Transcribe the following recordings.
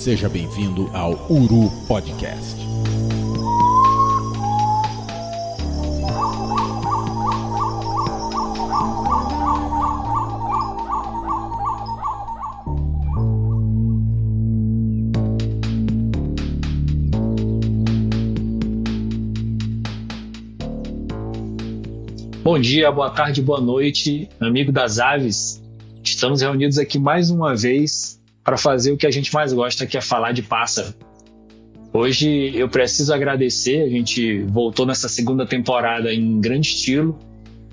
Seja bem-vindo ao Uru Podcast. Bom dia, boa tarde, boa noite, amigo das aves. Estamos reunidos aqui mais uma vez para fazer o que a gente mais gosta, que é falar de pássaro. Hoje eu preciso agradecer, a gente voltou nessa segunda temporada em grande estilo.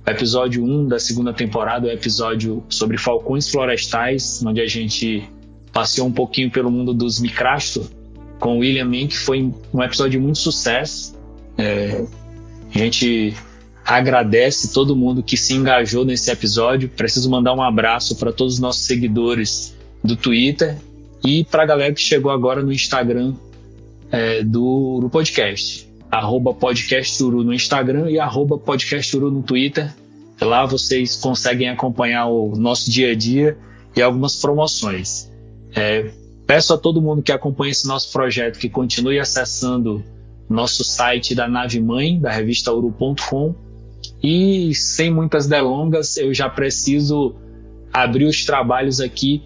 O episódio 1 da segunda temporada é o episódio sobre falcões florestais, onde a gente passeou um pouquinho pelo mundo dos micrastos com o William Mann, que foi um episódio de muito sucesso. A gente agradece todo mundo que se engajou nesse episódio. Preciso mandar um abraço para todos os nossos seguidores do Twitter e para a galera que chegou agora no Instagram do Uru Podcast. @podcasturu no Instagram e @podcasturu no Twitter. Lá vocês conseguem acompanhar o nosso dia a dia e algumas promoções. Peço a todo mundo que acompanha esse nosso projeto que continue acessando nosso site da nave mãe, da revista uru.com. E sem muitas delongas, eu já preciso abrir os trabalhos aqui,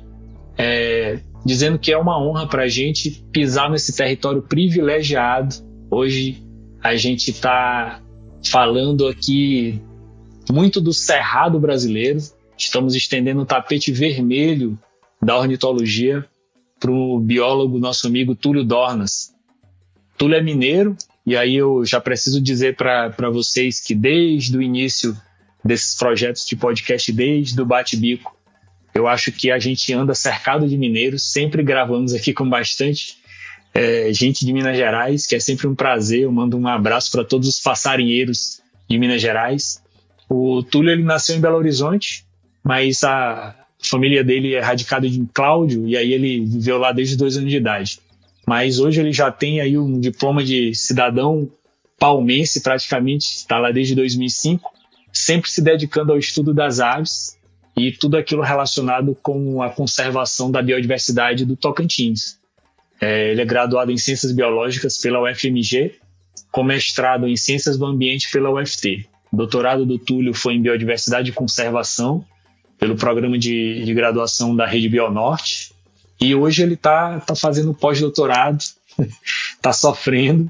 dizendo que é uma honra para a gente pisar nesse território privilegiado. Hoje a gente está falando aqui muito do Cerrado brasileiro. Estamos estendendo o tapete vermelho da ornitologia para o biólogo, nosso amigo Túlio Dornas. Túlio é mineiro. E aí eu já preciso dizer para vocês que desde o início desses projetos de podcast, desde o Bate-Bico, eu acho que a gente anda cercado de mineiros, sempre gravamos aqui com bastante gente de Minas Gerais, que é sempre um prazer. Eu mando um abraço para todos os passarinheiros de Minas Gerais. O Túlio, ele nasceu em Belo Horizonte, mas a família dele é radicada em Cláudio, e aí ele viveu lá desde 2 anos de idade. Mas hoje ele já tem aí um diploma de cidadão palmense, praticamente, está lá desde 2005, sempre se dedicando ao estudo das aves e tudo aquilo relacionado com a conservação da biodiversidade do Tocantins. Ele é graduado em Ciências Biológicas pela UFMG, com mestrado em Ciências do Ambiente pela UFT. O doutorado do Túlio foi em Biodiversidade e Conservação, pelo programa de graduação da Rede Bionorte. E hoje ele está fazendo pós-doutorado, está sofrendo.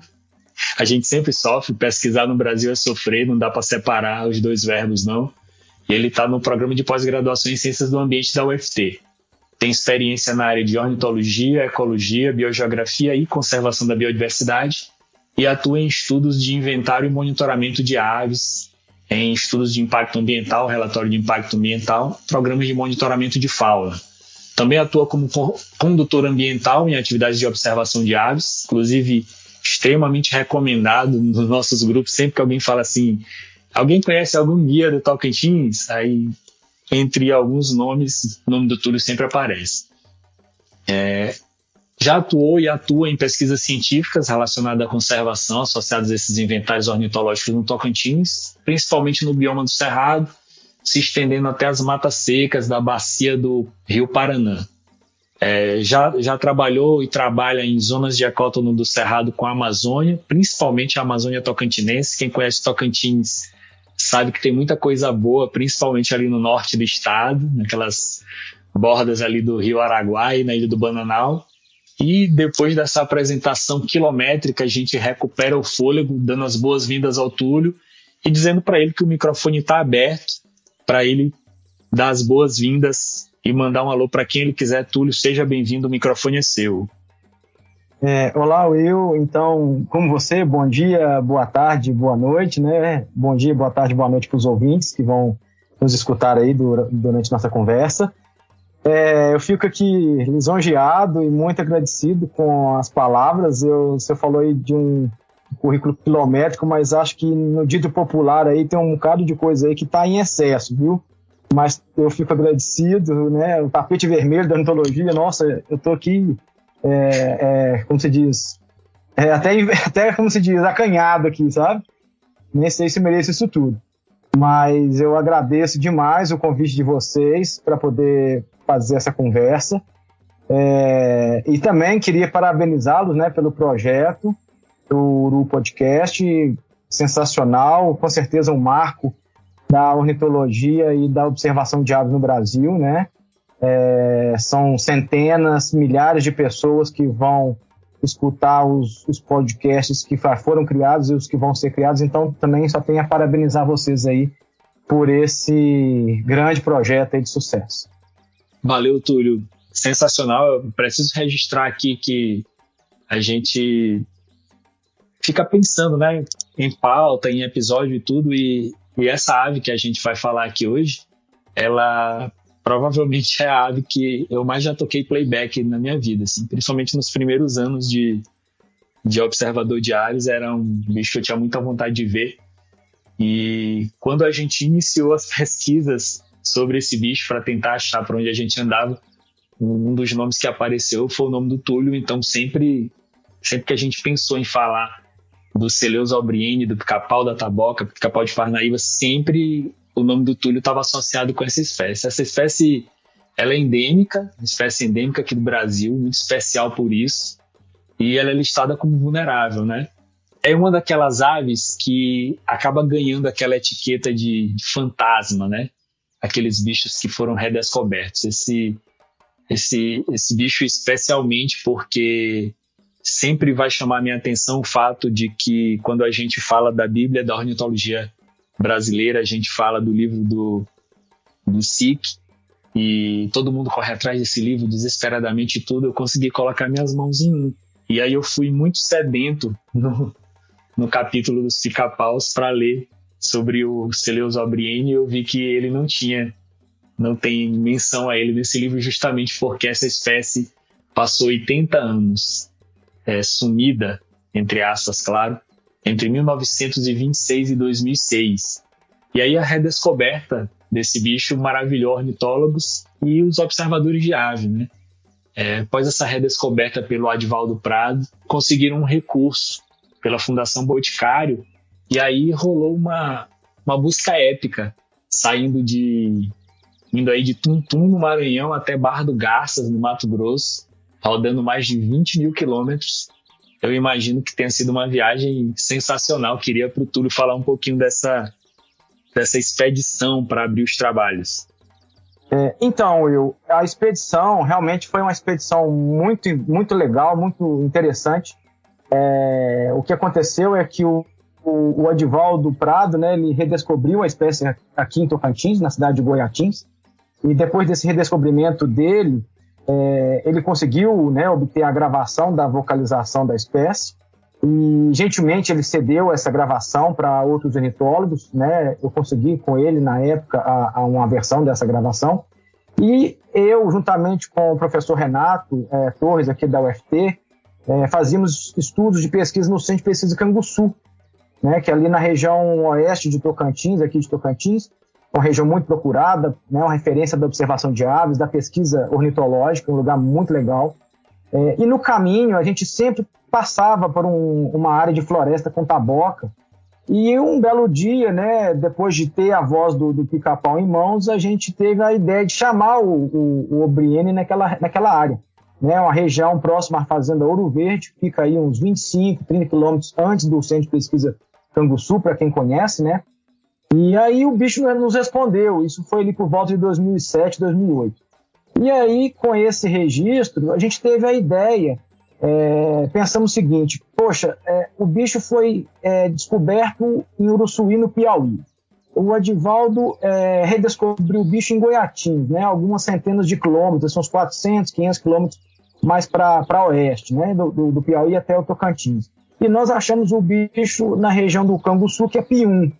A gente sempre sofre, pesquisar no Brasil é sofrer, não dá para separar os dois verbos, não. E ele está no programa de pós-graduação em Ciências do Ambiente da UFT. Tem experiência na área de ornitologia, ecologia, biogeografia e conservação da biodiversidade e atua em estudos de inventário e monitoramento de aves, em estudos de impacto ambiental, relatório de impacto ambiental, programas de monitoramento de fauna. Também atua como condutor ambiental em atividades de observação de aves, inclusive extremamente recomendado nos nossos grupos. Sempre que alguém fala assim, alguém conhece algum guia do Tocantins? Aí, entre alguns nomes, o nome do Túlio sempre aparece. Já atuou e atua em pesquisas científicas relacionadas à conservação, associadas a esses inventários ornitológicos no Tocantins, principalmente no bioma do Cerrado, se estendendo até as matas secas da bacia do Rio Paraná. Já trabalhou e trabalha em zonas de ecótono do Cerrado com a Amazônia, principalmente a Amazônia tocantinense. Quem conhece Tocantins sabe que tem muita coisa boa, principalmente ali no norte do estado, naquelas bordas ali do Rio Araguaia, na Ilha do Bananal. E depois dessa apresentação quilométrica, a gente recupera o fôlego, dando as boas-vindas ao Túlio e dizendo para ele que o microfone está aberto, para ele dar as boas-vindas e mandar um alô para quem ele quiser. Túlio, seja bem-vindo, o microfone é seu. Olá, Will. Então, como você, bom dia, boa tarde, boa noite, né? Bom dia, boa tarde, boa noite para os ouvintes que vão nos escutar aí durante nossa conversa. Eu fico aqui lisonjeado e muito agradecido com as palavras. Você falou aí de um currículo quilométrico, mas acho que no dito popular aí tem um bocado de coisa aí que está em excesso, viu? Mas eu fico agradecido, né? O tapete vermelho da ornitologia, nossa, eu tô aqui, como se diz, até como se diz, acanhado aqui, sabe? Nem sei se mereço isso tudo. Mas eu agradeço demais o convite de vocês para poder fazer essa conversa. E também queria parabenizá-los, né, pelo projeto do Uru Podcast, sensacional, com certeza um marco da ornitologia e da observação de aves no Brasil, né? São centenas, milhares de pessoas que vão escutar os podcasts que foram criados e os que vão ser criados, então também só tenho a parabenizar vocês aí por esse grande projeto aí de sucesso. Valeu, Túlio. Sensacional. Eu preciso registrar aqui que a gente fica pensando, né, em pauta, em episódio e tudo, e essa ave que a gente vai falar aqui hoje, ela provavelmente é a ave que eu mais já toquei playback na minha vida, assim, principalmente nos primeiros anos de observador de aves. Era um bicho que eu tinha muita vontade de ver. E quando a gente iniciou as pesquisas sobre esse bicho para tentar achar para onde a gente andava, um dos nomes que apareceu foi o nome do Túlio. Então sempre que a gente pensou em falar do Celeus albriene, do pica-pau da taboca, pica-pau de Parnaíba, sempre o nome do Túlio estava associado com essa espécie. Essa espécie, ela é endêmica, uma espécie endêmica aqui do Brasil, muito especial por isso, e ela é listada como vulnerável, né? É uma daquelas aves que acaba ganhando aquela etiqueta de fantasma, né? Aqueles bichos que foram redescobertos. Esse bicho especialmente porque sempre vai chamar a minha atenção o fato de que quando a gente fala da Bíblia da ornitologia brasileira, a gente fala do livro do SIC, e todo mundo corre atrás desse livro desesperadamente e tudo. Eu consegui colocar minhas mãos em um. E aí eu fui muito sedento no capítulo dos pica-paus para ler sobre o Celeus albriene, e eu vi que ele não tem menção a ele nesse livro, justamente porque essa espécie passou 80 anos sumida, entre aspas, claro, entre 1926 e 2006. E aí a redescoberta desse bicho maravilhou ornitólogos e os observadores de ave, né? Após essa redescoberta pelo Adivaldo Prado, conseguiram um recurso pela Fundação Boticário, e aí rolou uma busca épica, indo aí de Tuntum, no Maranhão, até Barra do Garças, no Mato Grosso, rodando mais de 20 mil quilômetros. Eu imagino que tenha sido uma viagem sensacional. Queria para o Túlio falar um pouquinho dessa expedição para abrir os trabalhos. Então, Will, a expedição realmente foi uma expedição muito, muito legal, muito interessante. O que aconteceu é que o Adivaldo Prado, né, ele redescobriu a espécie aqui em Tocantins, na cidade de Goiatins, e depois desse redescobrimento dele, ele conseguiu, né, obter a gravação da vocalização da espécie, e gentilmente ele cedeu essa gravação para outros ornitólogos, né? Eu consegui com ele, na época, uma versão dessa gravação, e eu, juntamente com o professor Renato Torres, aqui da UFT, fazíamos estudos de pesquisa no Centro de Pesquisa Canguçu, né, que é ali na região oeste de Tocantins, aqui de Tocantins, uma região muito procurada, né, uma referência da observação de aves, da pesquisa ornitológica, um lugar muito legal. E no caminho a gente sempre passava por uma área de floresta com taboca, e um belo dia, né, depois de ter a voz do pica-pau em mãos, a gente teve a ideia de chamar o Obriene naquela área, né, uma região próxima à Fazenda Ouro Verde, fica aí uns 25, 30 quilômetros antes do Centro de Pesquisa Canguçu, para quem conhece, né? E aí o bicho nos respondeu. Isso foi ali por volta de 2007, 2008. E aí, com esse registro, a gente teve a ideia, pensamos o seguinte: poxa, o bicho foi descoberto em Uruçuí, no Piauí. O Adivaldo redescobriu o bicho em Goiatins, né? Algumas centenas de quilômetros, são uns 400, 500 quilômetros mais para oeste, né? Do Piauí até o Tocantins. E nós achamos o bicho na região do Canguçu, que é Pium,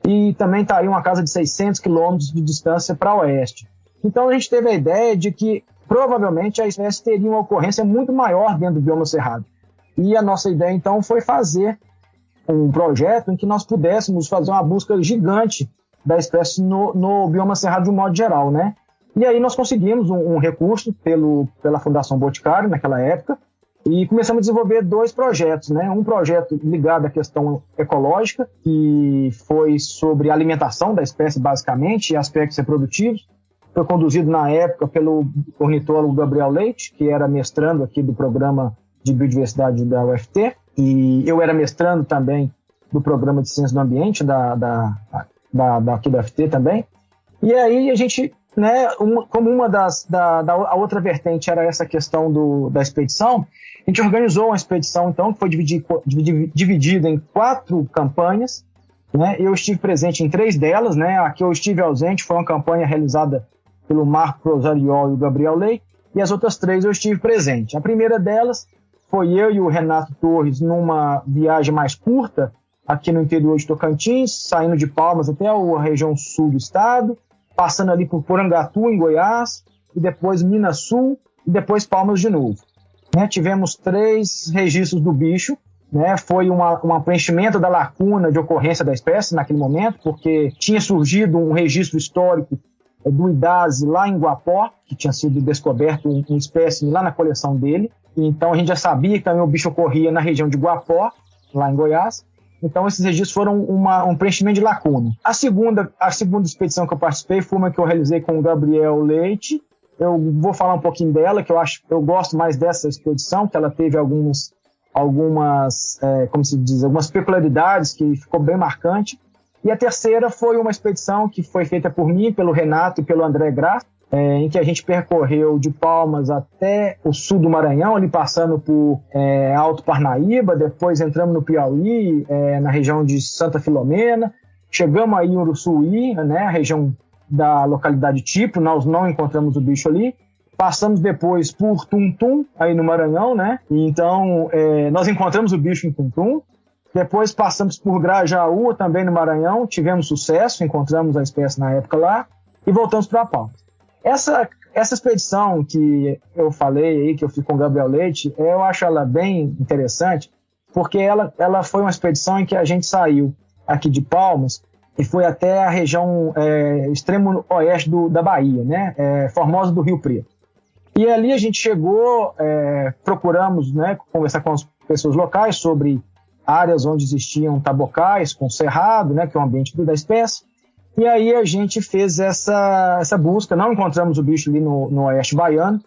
e também está aí uma casa de 600 quilômetros de distância para oeste. Então a gente teve a ideia de que provavelmente a espécie teria uma ocorrência muito maior dentro do bioma cerrado. E a nossa ideia então foi fazer um projeto em que nós pudéssemos fazer uma busca gigante da espécie no bioma cerrado de um modo geral, né? E aí nós conseguimos um recurso pela Fundação Boticário naquela época, e começamos a desenvolver 2 projetos, né? Um projeto ligado à questão ecológica, que foi sobre a alimentação da espécie basicamente, e aspectos reprodutivos. foi conduzido na época pelo ornitólogo Gabriel Leite, que era mestrando aqui do programa de biodiversidade da UFT, e eu era mestrando também do programa de ciência do ambiente aqui da UFT também. E aí a gente, né, como uma a outra vertente era essa questão da expedição, a gente organizou uma expedição então que foi dividida em 4 campanhas, né? Eu estive presente em 3 delas, né? A que eu estive ausente foi uma campanha realizada pelo Marco Rosariol e o Gabriel Leite, e as outras 3 eu estive presente. A primeira delas foi eu e o Renato Torres numa viagem mais curta aqui no interior de Tocantins, saindo de Palmas até a região sul do estado, passando ali por Porangatu, em Goiás, e depois Minas Sul, e depois Palmas de novo. Né? Tivemos 3 registros do bicho, né? Foi um preenchimento da lacuna de ocorrência da espécie naquele momento, porque tinha surgido um registro histórico do Idase lá em Guapó, que tinha sido descoberto um espécime lá na coleção dele. Então a gente já sabia que também o bicho ocorria na região de Guapó, lá em Goiás. Então esses registros foram um preenchimento de lacuna. A segunda expedição que eu participei foi uma que eu realizei com o Gabriel Leite. Eu vou falar um pouquinho dela, que eu gosto mais dessa expedição, que ela teve algumas como se diz, algumas peculiaridades que ficou bem marcante. E a terceira foi uma expedição que foi feita por mim, pelo Renato e pelo André Graça, em que a gente percorreu de Palmas até o sul do Maranhão, ali passando por Alto Parnaíba, depois entramos no Piauí, na região de Santa Filomena, chegamos aí em Uruçuí, né, a região da localidade tipo, nós não encontramos o bicho ali, passamos depois por Tuntum, aí no Maranhão, né, e então nós encontramos o bicho em Tuntum, depois passamos por Grajaú, também no Maranhão, tivemos sucesso, encontramos a espécie na época lá, e voltamos para Palmas. Essa expedição que eu falei aí, que eu fiz com o Gabriel Leite, eu acho ela bem interessante, porque ela foi uma expedição em que a gente saiu aqui de Palmas e foi até a região extremo oeste da Bahia, né? Formosa do Rio Preto. E ali a gente chegou, procuramos, né, conversar com as pessoas locais sobre áreas onde existiam tabocais com cerrado, né, que é o ambiente da espécie. E aí a gente fez essa busca, não encontramos o bicho ali no oeste baiano,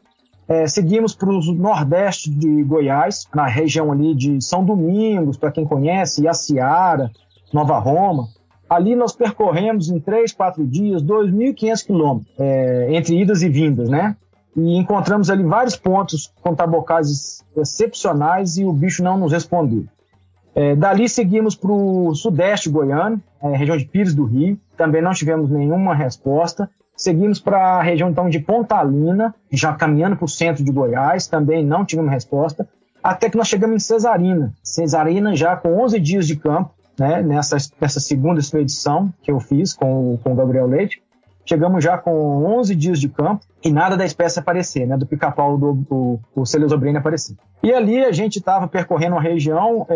seguimos para o nordeste de Goiás, na região ali de São Domingos, para quem conhece, Iaciara, Nova Roma. Ali nós percorremos em 3, 4 dias 2.500 quilômetros, entre idas e vindas, né? E encontramos ali vários pontos com tabocais excepcionais e o bicho não nos respondeu. Dali seguimos para o sudeste goiano, região de Pires do Rio, também não tivemos nenhuma resposta. Seguimos para a região então de Pontalina, já caminhando para o centro de Goiás, também não tivemos resposta, até que nós chegamos em Cesarina já com 11 dias de campo, né, nessa segunda expedição que eu fiz com o Gabriel Leite. Chegamos já com 11 dias de campo e nada da espécie aparecer, né, do pica-pau do Celeosobriene aparecer. E ali a gente estava percorrendo uma região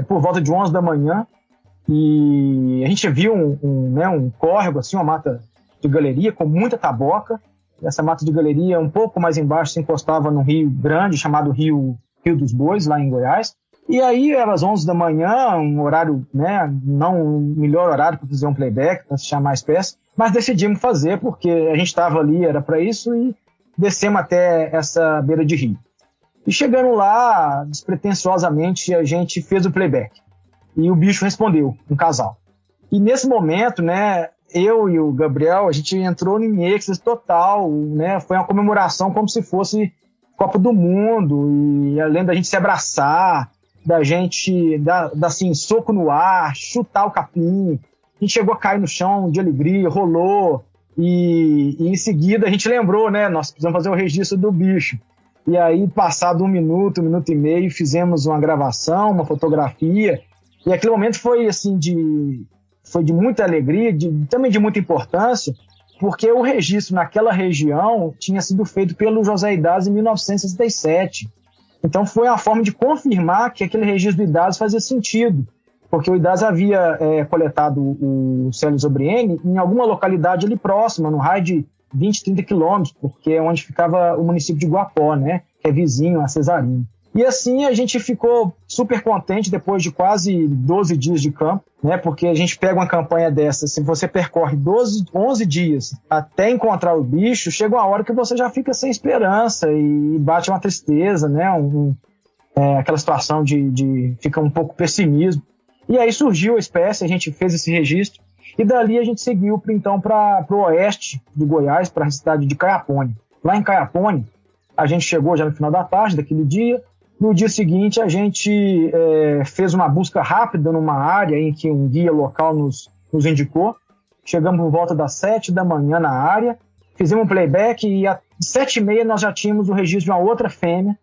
por volta de 11 da manhã e a gente viu um córrego, assim, uma mata de galeria com muita taboca. Essa mata de galeria, um pouco mais embaixo, se encostava num rio grande chamado Rio dos Bois, lá em Goiás. E aí, eram as 11 da manhã, um horário, né, não o melhor horário para fazer um playback, para se chamar a espécie, mas decidimos fazer porque a gente estava ali, era para isso, e descemos até essa beira de rio. E chegando lá, despretensiosamente, a gente fez o playback. E o bicho respondeu, um casal. E nesse momento, né, eu e o Gabriel, a gente entrou em êxtase total, né, foi uma comemoração como se fosse Copa do Mundo, e além da gente se abraçar, da gente dar assim, soco no ar, chutar o capim, a gente chegou a cair no chão de alegria, rolou, e em seguida a gente lembrou, né, nós precisamos fazer o registro do bicho. E aí, passado 1 minuto, 1 minuto e meio, fizemos uma gravação, uma fotografia, e aquele momento foi assim, foi de muita alegria, também de muita importância, porque o registro naquela região tinha sido feito pelo José Idase em 1967. Então foi uma forma de confirmar que aquele registro do Idase fazia sentido, porque o Idase havia coletado o Celeosobriene em alguma localidade ali próxima, no raio de 20, 30 quilômetros, porque é onde ficava o município de Guapó, né, que é vizinho a Cesarina. E assim a gente ficou super contente depois de quase 12 dias de campo, né? Porque a gente pega uma campanha dessa, se você percorre 11 dias até encontrar o bicho, chega uma hora que você já fica sem esperança e bate uma tristeza, né? Aquela situação de fica um pouco pessimismo. E aí surgiu a espécie, a gente fez esse registro e dali a gente seguiu então para o oeste de Goiás, para a cidade de Caiapônia. Lá em Caiapônia, a gente chegou já no final da tarde daquele dia. No dia seguinte, a gente fez uma busca rápida numa área em que um guia local nos indicou. Chegamos por volta das 7 da manhã na área, fizemos um playback e às 7h30 nós já tínhamos o registro de uma outra fêmea.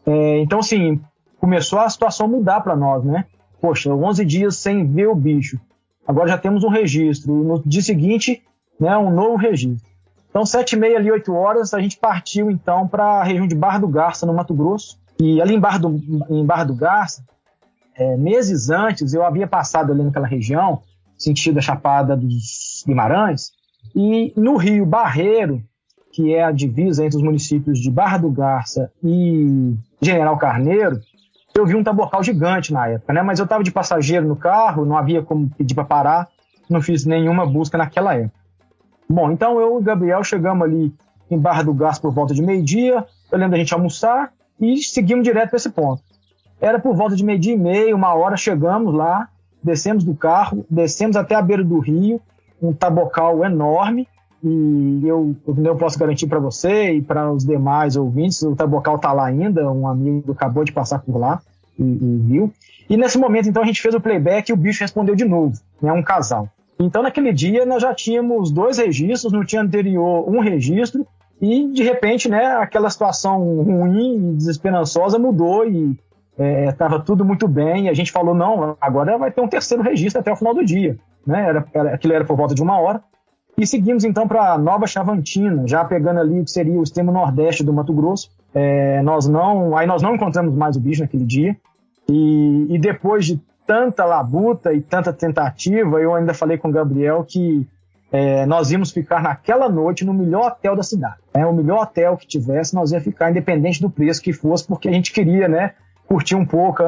Então, assim, começou a situação mudar para nós, né? Poxa, 11 dias sem ver o bicho. Agora já temos um registro. No dia seguinte, né, um novo registro. Então, 7h30 ali, 8 horas, a gente partiu então para a região de Barra do Garça, no Mato Grosso. E ali em Barra do Garça, meses antes, eu havia passado ali naquela região, sentido a Chapada dos Guimarães, e no rio Barreiro, que é a divisa entre os municípios de Barra do Garça e General Carneiro, eu vi um tabocal gigante na época, né? Mas eu estava de passageiro no carro, não havia como pedir para parar, não fiz nenhuma busca naquela época. Bom, então eu e o Gabriel chegamos ali em Barra do Garça por volta de meio-dia, eu lembro da gente almoçar, e seguimos direto para esse ponto. Era por volta de 12h30, 1h, chegamos lá, descemos do carro, descemos até a beira do rio, um tabocal enorme, e eu posso garantir para você e para os demais ouvintes, o tabocal está lá ainda, um amigo acabou de passar por lá e viu. E nesse momento, então, a gente fez o playback e o bicho respondeu de novo, né, um casal. Então, naquele dia, nós já tínhamos 2 registros, no dia anterior, um registro, e, de repente, né, aquela situação ruim e desesperançosa mudou e estava tudo muito bem. E a gente falou, não, agora vai ter um 3º registro até o final do dia. Né? Aquilo era por volta de 1h. E seguimos, então, para Nova Chavantina, já pegando ali o que seria o extremo nordeste do Mato Grosso. Nós não encontramos mais o bicho naquele dia. E depois de tanta labuta e tanta tentativa, eu ainda falei com o Gabriel que nós íamos ficar naquela noite no melhor hotel da cidade. O melhor hotel que tivesse, nós íamos ficar independente do preço que fosse, porque a gente queria, né, curtir um pouco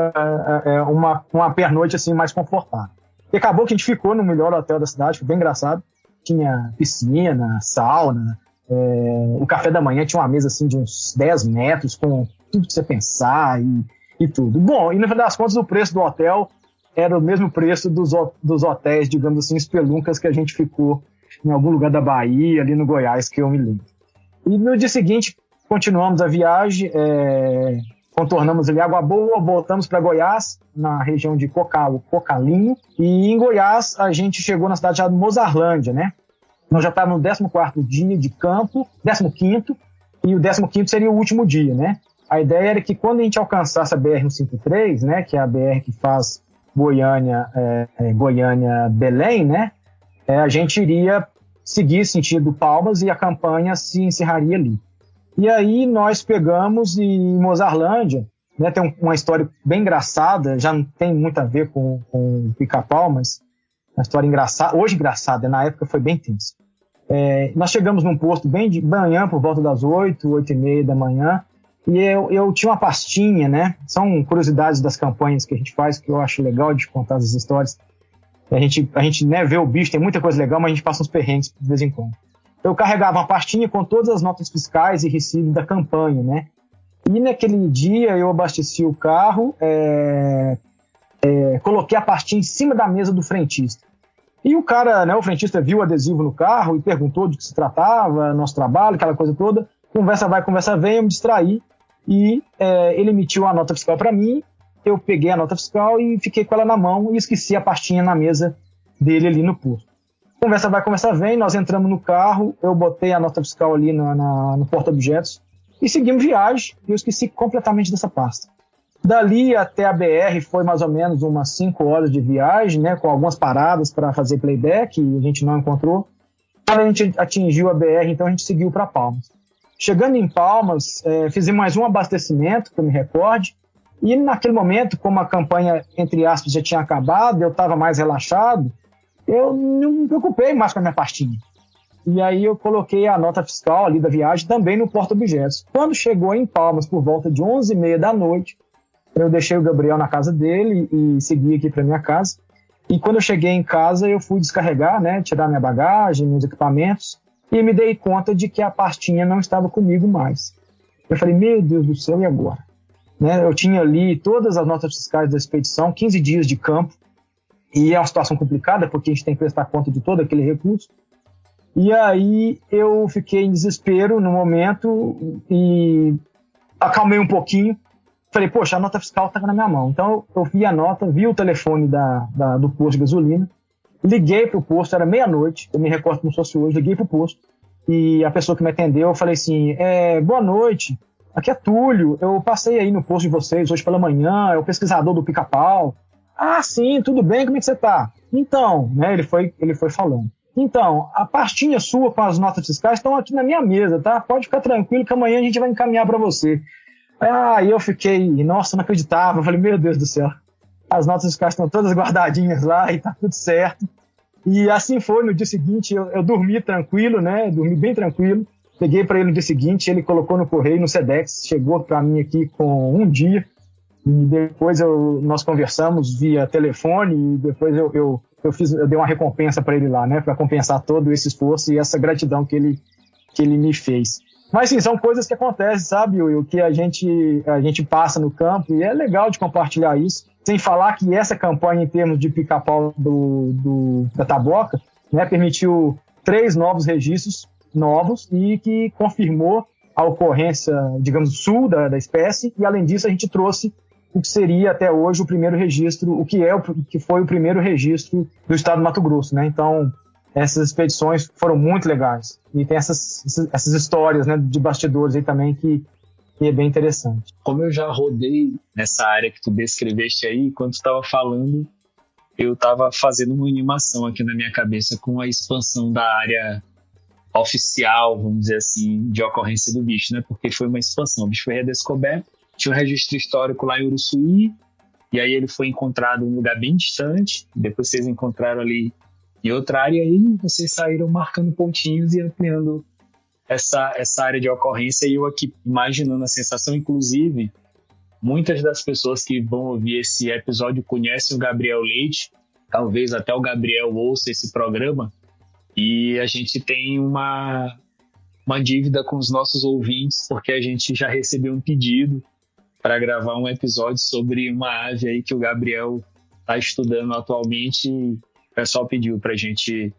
uma pernoite assim, mais confortável. E acabou que a gente ficou no melhor hotel da cidade, foi bem engraçado. Tinha piscina, sauna, o café da manhã tinha uma mesa assim, de uns 10 metros, com tudo que você pensar e tudo. Bom, e no final das contas o preço do hotel era o mesmo preço dos hotéis, digamos assim, espeluncas que a gente ficou em algum lugar da Bahia, ali no Goiás, que eu me lembro. E no dia seguinte, continuamos a viagem, contornamos ali Água Boa, voltamos para Goiás, na região de Cocalinho, e em Goiás a gente chegou na cidade de Mozarlândia, né? Nós já estávamos no 14º dia de campo, 15º, e o 15º seria o último dia, né? A ideia era que quando a gente alcançasse a BR-153, né, que é a BR que faz Goiânia-Belém, né? A gente iria seguir sentido Palmas e a campanha se encerraria ali. E aí nós pegamos e em Mozarlândia, né, tem uma história bem engraçada, já não tem muito a ver com Pica-Pau, mas uma história engraçada, hoje engraçada, na época foi bem tensa. Nós chegamos num posto bem de manhã, por volta das 8h30 da manhã, e eu tinha uma pastinha, né? São curiosidades das campanhas que a gente faz, que eu acho legal de contar as histórias. A gente né, vê o bicho, tem muita coisa legal, mas a gente passa uns perrengues de vez em quando. Eu carregava uma pastinha com todas as notas fiscais e recibos da campanha, né? E naquele dia eu abasteci o carro, coloquei a pastinha em cima da mesa do frentista. E o cara, né, o frentista viu o adesivo no carro e perguntou de que se tratava, nosso trabalho, aquela coisa toda. Conversa vai, conversa vem, eu me distraí. E ele emitiu a nota fiscal para mim, eu peguei a nota fiscal e fiquei com ela na mão e esqueci a pastinha na mesa dele ali no posto. Conversa vai, conversa vem, nós entramos no carro, eu botei a nota fiscal ali no porta-objetos e seguimos viagem e eu esqueci completamente dessa pasta. Dali até a BR foi mais ou menos umas 5 horas de viagem, né, com algumas paradas para fazer playback e a gente não encontrou. Quando a gente atingiu a BR, então a gente seguiu para Palmas. Chegando em Palmas, fizemos mais um abastecimento, que eu me recorde, e naquele momento, como a campanha, entre aspas, já tinha acabado, eu estava mais relaxado, eu não me preocupei mais com a minha pastinha. E aí eu coloquei a nota fiscal ali da viagem também no porta-objetos. Quando chegou em Palmas, por volta de 11h30 da noite, Eu deixei o Gabriel na casa dele e segui aqui para minha casa. E quando eu cheguei em casa, eu fui descarregar, né, tirar minha bagagem, meus equipamentos, e me dei conta de que a pastinha não estava comigo mais. Eu falei, meu Deus do céu, e agora? Né, eu tinha ali todas as notas fiscais da expedição, 15 dias de campo, e é uma situação complicada, porque a gente tem que prestar conta de todo aquele recurso. E aí eu fiquei em desespero no momento e acalmei um pouquinho. Falei, poxa, a nota fiscal estava na minha mão. Então eu vi a nota, vi o telefone do posto de gasolina, liguei para o posto, era meia-noite, eu me recordo como se fosse hoje, liguei para o posto, e a pessoa que me atendeu, eu falei assim, boa noite, aqui é Túlio, eu passei aí no posto de vocês hoje pela manhã, é o pesquisador do Pica-Pau. Ah, sim, tudo bem, como é que você tá? Então, né, ele foi falando. Então, a pastinha sua com as notas fiscais estão aqui na minha mesa, tá? Pode ficar tranquilo que amanhã a gente vai encaminhar para você. Aí eu fiquei, nossa, não acreditava. Eu falei, meu Deus do céu, as notas fiscais estão todas guardadinhas lá e tá tudo certo. E assim foi, no dia seguinte eu dormi tranquilo, né? Dormi bem tranquilo. Peguei para ele no dia seguinte, ele colocou no correio, no Sedex, chegou para mim aqui com um dia. E depois nós conversamos via telefone e depois eu dei uma recompensa para ele lá, né? Para compensar todo esse esforço e essa gratidão que ele me fez. Mas sim, são coisas que acontecem, sabe, Will, que a gente passa no campo e é legal de compartilhar isso. Sem falar que essa campanha em termos de Pica-Pau da Taboca, né, permitiu 3 novos registros novos e que confirmou a ocorrência, digamos, sul da espécie, e além disso a gente trouxe o que seria até hoje o primeiro registro, o que foi o primeiro registro do estado do Mato Grosso, né? Então, essas expedições foram muito legais. E tem essas histórias, né, de bastidores aí também que é bem interessante. Como eu já rodei nessa área que tu descreveste aí, quando tu estava falando, eu estava fazendo uma animação aqui na minha cabeça com a expansão da área oficial, vamos dizer assim, de ocorrência do bicho, né? Porque foi uma expansão. O bicho foi redescoberto, tinha um registro histórico lá em Uruçuí, e aí ele foi encontrado em um lugar bem distante, depois vocês encontraram ali em outra área, e aí vocês saíram marcando pontinhos e ampliando essa área de ocorrência, e eu aqui imaginando a sensação, inclusive, muitas das pessoas que vão ouvir esse episódio conhecem o Gabriel Leite, talvez até o Gabriel ouça esse programa, e a gente tem uma dívida com os nossos ouvintes, porque a gente já recebeu um pedido para gravar um episódio sobre uma ave aí que o Gabriel está estudando atualmente. O pessoal pediu para a gente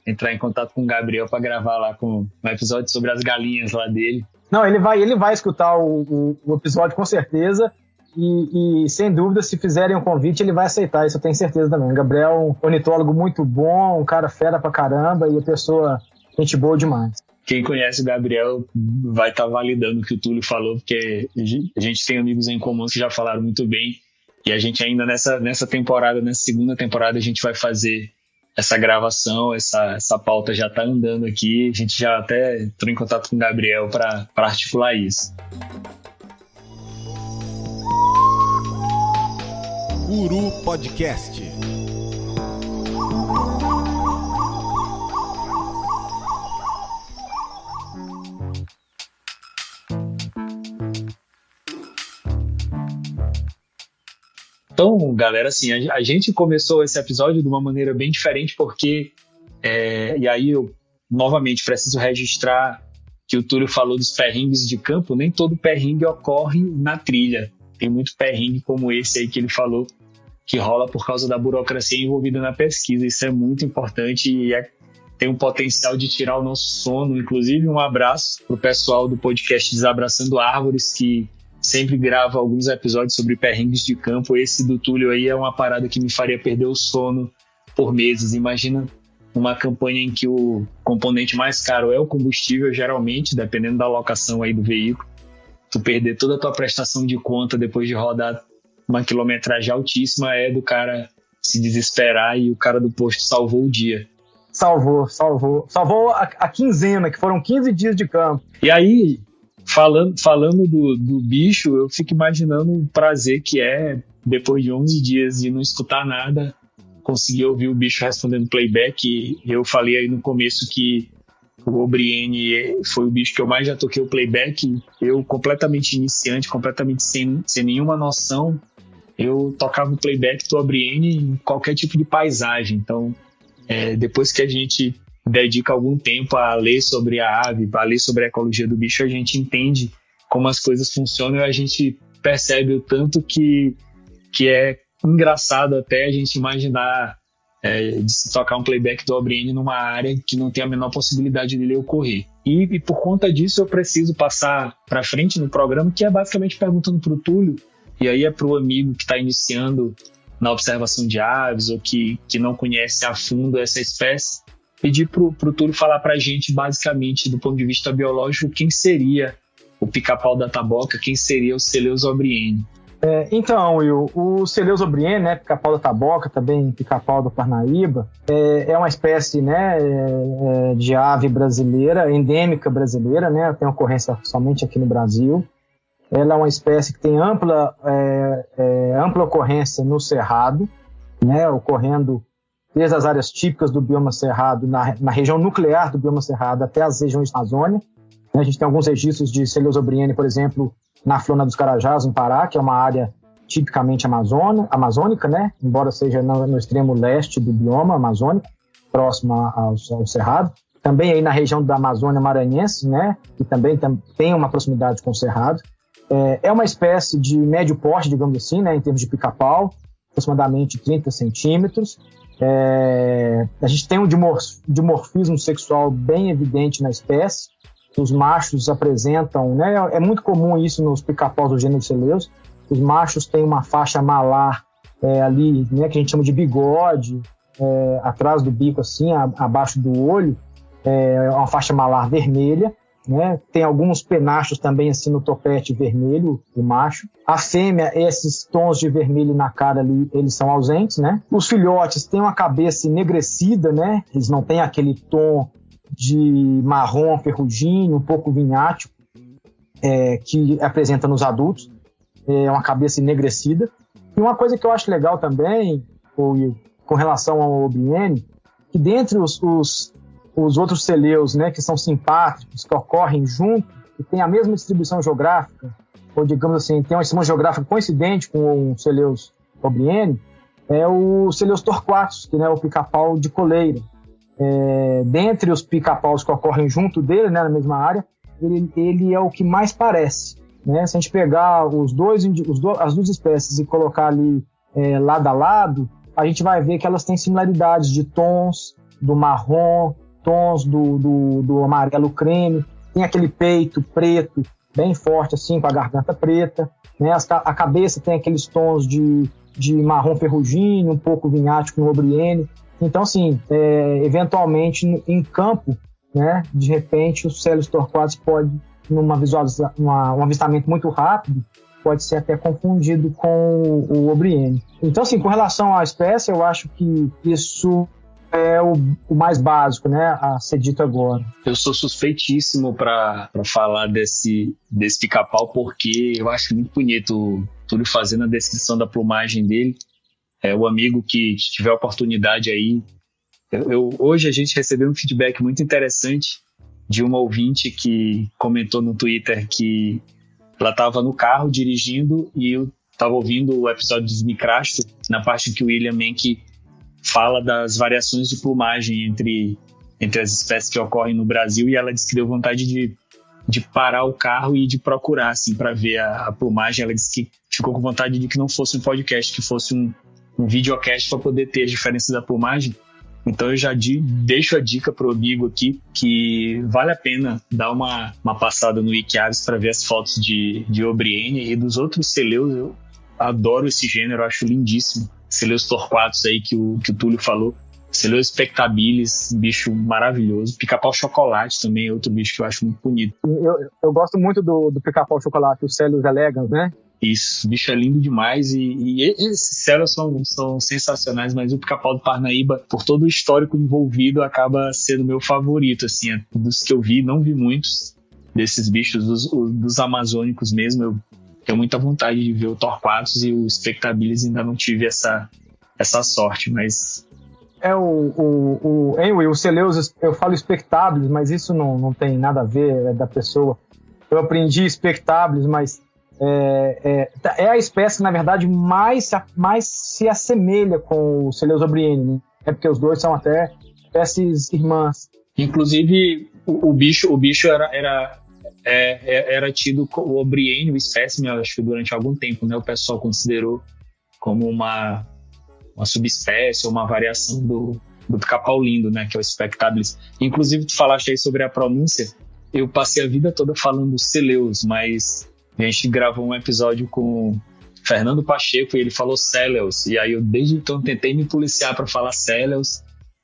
entrar em contato com o Gabriel para gravar lá com um episódio sobre as galinhas lá dele. Não, ele vai escutar o episódio com certeza e sem dúvida, se fizerem um convite, ele vai aceitar, isso eu tenho certeza também. O Gabriel é um ornitólogo muito bom, um cara fera pra caramba e a pessoa, gente boa demais. Quem conhece o Gabriel vai estar validando o que o Túlio falou, porque a gente tem amigos em comum que já falaram muito bem, e a gente ainda nessa temporada, nessa segunda temporada, a gente vai fazer essa gravação, essa pauta já está andando aqui, a gente já até entrou em contato com o Gabriel para articular isso. Uru Podcast. Então, galera, assim, a gente começou esse episódio de uma maneira bem diferente porque, e aí eu novamente preciso registrar que o Túlio falou dos perrengues de campo, nem todo perrengue ocorre na trilha. Tem muito perrengue como esse aí que ele falou, que rola por causa da burocracia envolvida na pesquisa. Isso é muito importante e tem um potencial de tirar o nosso sono. Inclusive, um abraço pro pessoal do podcast Desabraçando Árvores, que sempre grava alguns episódios sobre perrengues de campo. Esse do Túlio aí é uma parada que me faria perder o sono por meses. Imagina uma campanha em que o componente mais caro é o combustível, geralmente, dependendo da locação aí do veículo. Tu perder toda a tua prestação de conta depois de rodar uma quilometragem altíssima é do cara se desesperar, e o cara do posto salvou o dia. Salvou a quinzena, que foram 15 dias de campo. E aí, falando do bicho, eu fico imaginando o prazer que é, depois de 11 dias de não escutar nada, conseguir ouvir o bicho respondendo playback. Eu falei aí no começo que O Obriene foi o bicho que eu mais já toquei o playback. Eu, completamente iniciante, completamente sem nenhuma noção, eu tocava o playback do Obriene em qualquer tipo de paisagem. Então, depois que a gente dedica algum tempo a ler sobre a ave, a ler sobre a ecologia do bicho, a gente entende como as coisas funcionam e a gente percebe o tanto que é engraçado até a gente imaginar de se tocar um playback do Obriene numa área que não tem a menor possibilidade dele ocorrer. E por conta disso eu preciso passar para frente no programa, que é basicamente perguntando para o Túlio, e aí é para o amigo que está iniciando na observação de aves ou que não conhece a fundo essa espécie, pedir para o Túlio falar para a gente, basicamente, do ponto de vista biológico, quem seria o pica-pau da taboca, quem seria o Celeus obriene. Então, Will, o Celeus obriene, né, pica-pau da taboca, também pica-pau do Parnaíba, é uma espécie, né, de ave brasileira, endêmica brasileira, né, tem ocorrência somente aqui no Brasil. Ela é uma espécie que tem ampla ocorrência no Cerrado, né, ocorrendo desde as áreas típicas do bioma Cerrado, na região nuclear do bioma Cerrado, até as regiões da Amazônia. A gente tem alguns registros de Celeus obriene, por exemplo, na Flona dos Carajás, no Pará, que é uma área tipicamente amazônica, né? Embora seja no extremo leste do bioma amazônico, próximo ao Cerrado. Também aí na região da Amazônia maranhense, né? Que também tem uma proximidade com o Cerrado. É uma espécie de médio porte, digamos assim, né? Em termos de pica-pau, aproximadamente 30 centímetros. A gente tem um dimorfismo sexual bem evidente na espécie. Os machos apresentam, né, é muito comum isso nos pica-paus do gênero Celeus, os machos têm uma faixa malar ali, né, que a gente chama de bigode, atrás do bico, assim, abaixo do olho, uma faixa malar vermelha, né, tem alguns penachos também assim no topete vermelho, o macho. A fêmea, esses tons de vermelho na cara ali, eles são ausentes, né. Os filhotes têm uma cabeça enegrecida, né, eles não têm aquele tom de marrom ferrugíneo, um pouco vinhático, que apresenta nos adultos, uma cabeça enegrecida. E uma coisa que eu acho legal também, com relação ao obriene, que dentre os outros celeus, né, que são simpátricos, que ocorrem junto, que tem a mesma distribuição geográfica, ou digamos assim, tem uma distribuição geográfica coincidente com o Celeus obriene, é o Celeus torquatus, que é o pica-pau de coleira. Dentre os pica-paus que ocorrem junto dele, né, na mesma área, ele é o que mais parece, né? Se a gente pegar as duas espécies e colocar ali lado a lado, a gente vai ver que elas têm similaridades de tons do marrom, tons do amarelo creme, tem aquele peito preto bem forte, assim, com a garganta preta, né? A cabeça tem aqueles tons de marrom ferrugíneo, um pouco vinhático no obriene. Então, assim, eventualmente, em campo, né, de repente, o Celeus torquatus pode, um avistamento muito rápido, pode ser até confundido com o obriene. Então, assim, com relação à espécie, eu acho que isso é o mais básico, né, a ser dito agora. Eu sou suspeitíssimo para falar desse pica-pau, porque eu acho muito bonito o Túlio fazendo a descrição da plumagem dele. O amigo que tiver a oportunidade aí. Hoje a gente recebeu um feedback muito interessante de uma ouvinte que comentou no Twitter que ela estava no carro dirigindo e eu estava ouvindo o episódio dos Micrasto, na parte em que o William Menck fala das variações de plumagem entre as espécies que ocorrem no Brasil, e ela disse que deu vontade de parar o carro e de procurar assim, para ver a plumagem. Ela disse que ficou com vontade de que não fosse um podcast, que fosse um videocast para poder ter as diferenças da plumagem. Então eu já deixo a dica pro amigo aqui que vale a pena dar uma passada no Wikiaves para ver as fotos de obriene e dos outros celeus. Eu adoro esse gênero, acho lindíssimo. Celeus torquatus aí que o Túlio falou. Celeus spectabilis, bicho maravilhoso. Pica-pau chocolate também é outro bicho que eu acho muito bonito. Eu gosto muito do pica-pau chocolate, o Celeus elegans, né? Isso, o bicho é lindo demais e esses células são sensacionais, mas o pica-pau do Parnaíba, por todo o histórico envolvido, acaba sendo meu favorito, assim, dos que eu vi, não vi muitos desses bichos, dos amazônicos mesmo. Eu tenho muita vontade de ver o Torquatus e o Spectabilis, ainda não tive essa sorte, mas o Celeus, eu falo spectabilis, mas isso não tem nada a ver da pessoa. Eu aprendi spectabilis, mas é a espécie que, na verdade, mais se assemelha com o Celeus obrieni, né? É porque os dois são até espécies irmãs. Inclusive, o bicho era tido como o obrieni, o espécime, acho que durante algum tempo, né, o pessoal considerou como uma subespécie ou uma variação do pica-pau lindo, né, que é o spectabilis. Inclusive, tu falaste aí sobre a pronúncia. Eu passei a vida toda falando Celeus, mas a gente gravou um episódio com Fernando Pacheco e ele falou Celeus. E aí eu desde então tentei me policiar para falar Celeus,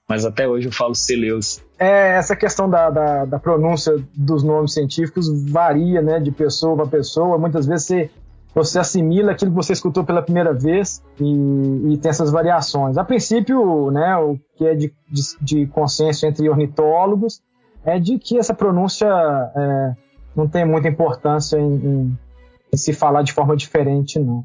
mas até hoje eu falo Celeus. Essa questão da pronúncia dos nomes científicos varia, né, de pessoa para pessoa. Muitas vezes você assimila aquilo que você escutou pela primeira vez e tem essas variações. A princípio, né, o que é de consenso entre ornitólogos é de que essa pronúncia não tem muita importância em se falar de forma diferente, não.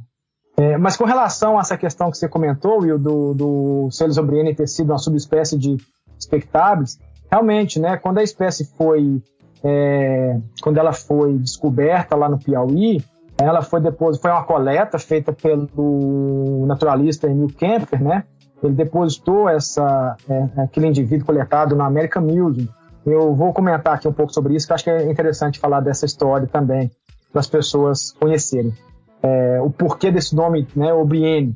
Mas com relação a essa questão que você comentou, Will, do Celeus obrieni ter sido uma subespécie de spectabilis, realmente, né, quando a espécie foi descoberta lá no Piauí, ela foi uma coleta feita pelo naturalista Emil Kempfer, né? Ele depositou aquele indivíduo coletado na American Museum. Eu vou comentar aqui um pouco sobre isso, que eu acho que é interessante falar dessa história também, para as pessoas conhecerem o porquê desse nome, né, obrieni.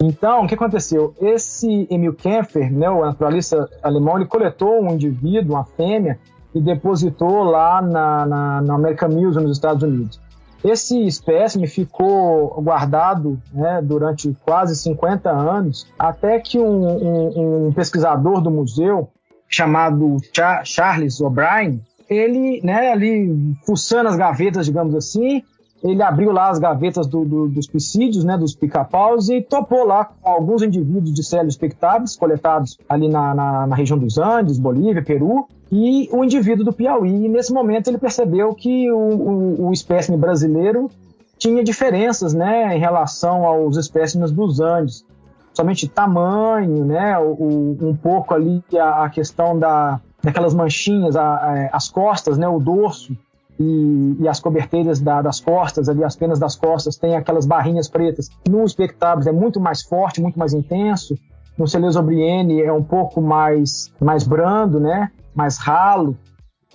Então, o que aconteceu? Esse Emil Kempfer, né, o naturalista alemão, ele coletou um indivíduo, uma fêmea, e depositou lá na American Museum, nos Estados Unidos. Esse espécime ficou guardado, né, durante quase 50 anos, até que um pesquisador do museu, chamado Charles O'Brien, ele, né, ali fuçando as gavetas, digamos assim, ele abriu lá as gavetas dos psídios, né, dos pica-paus, e topou lá com alguns indivíduos de Celeus spectabilis coletados ali na região dos Andes, Bolívia, Peru, e o indivíduo do Piauí. E nesse momento ele percebeu que o espécime brasileiro tinha diferenças, né, em relação aos espécimes dos Andes. Somente tamanho, né, um pouco ali a questão daquelas manchinhas, as costas, né, o dorso, e as coberteiras das costas, ali as penas das costas, tem aquelas barrinhas pretas. No spectabilis é muito mais forte, muito mais intenso. No Celeus obrieni é um pouco mais brando, né? Mais ralo.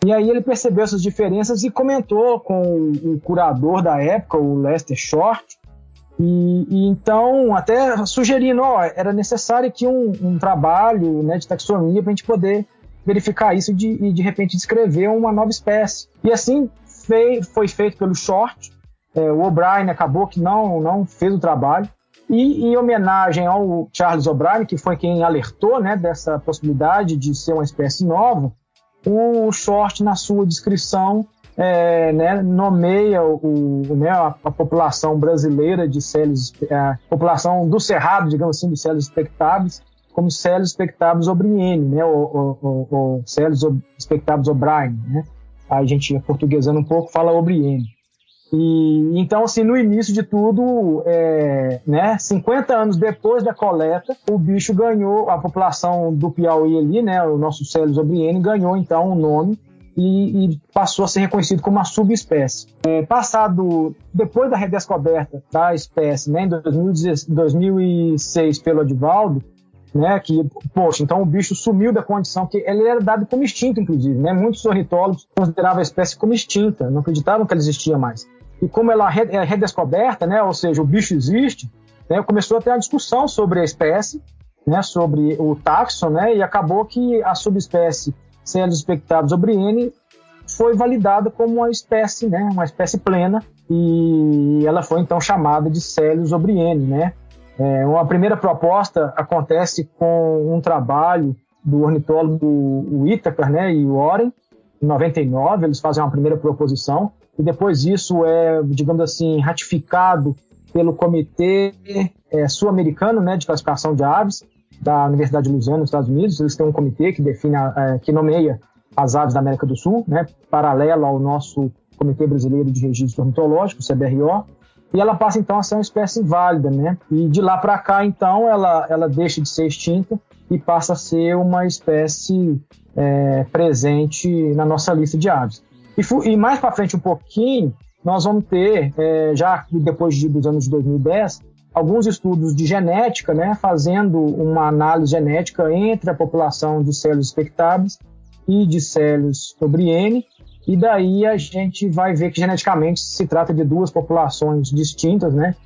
E aí ele percebeu essas diferenças e comentou com o curador da época, o Lester Short, e então até sugerindo, era necessário que um trabalho, né, de taxonomia para a gente poder verificar isso e de repente descrever uma nova espécie. E assim foi feito pelo Short. O O'Brien acabou que não fez o trabalho. E em homenagem ao Charles O'Brien, que foi quem alertou, né, dessa possibilidade de ser uma espécie nova, o Short, na sua descrição, né, nomeia a população brasileira de Celeus, a população do Cerrado, digamos assim, de Celeus spectabilis, como Celeus spectabilis obrieni, né, ou Celeus spectabilis O'Brien, né? A gente, portuguesando um pouco, fala obrieni. E então, assim, no início de tudo, né, 50 anos depois da coleta, o bicho ganhou, a população do Piauí ali, né, o nosso Celeus obrieni, ganhou então um nome e passou a ser reconhecido como uma subespécie. Depois da redescoberta da espécie, né, em 2006 pelo Edivaldo, né, que, poxa, então o bicho sumiu da condição, que ele era dado como extinto, inclusive, né? Muitos ornitólogos consideravam a espécie como extinta, não acreditavam que ela existia mais. E como ela é redescoberta, né, ou seja, o bicho existe, né, começou a ter uma discussão sobre a espécie, né, sobre o táxon, né, e acabou que a subespécie Celeus spectabilis obrieni foi validada como uma espécie, né, uma espécie plena, e ela foi então chamada de Celeus obrieni, né? Uma primeira proposta acontece com um trabalho do ornitólogo Whittaker, né, e Warren, em 99, eles fazem uma primeira proposição, e depois isso é, digamos assim, ratificado pelo Comitê Sul-Americano, né, de Classificação de Aves, da Universidade de Louisiana, nos Estados Unidos. Eles têm um comitê que que nomeia as aves da América do Sul, né, paralelo ao nosso Comitê Brasileiro de Registro Ornitológico, CBRO. E ela passa, então, a ser uma espécie válida, né? E de lá para cá, então, ela deixa de ser extinta e passa a ser uma espécie presente na nossa lista de aves. E mais para frente um pouquinho, nós vamos ter, já depois dos anos de 2010, alguns estudos de genética, né, fazendo uma análise genética entre a população de Celios expectabilis e de Celios obrieni, e daí a gente vai ver que geneticamente se trata de duas populações distintas, né?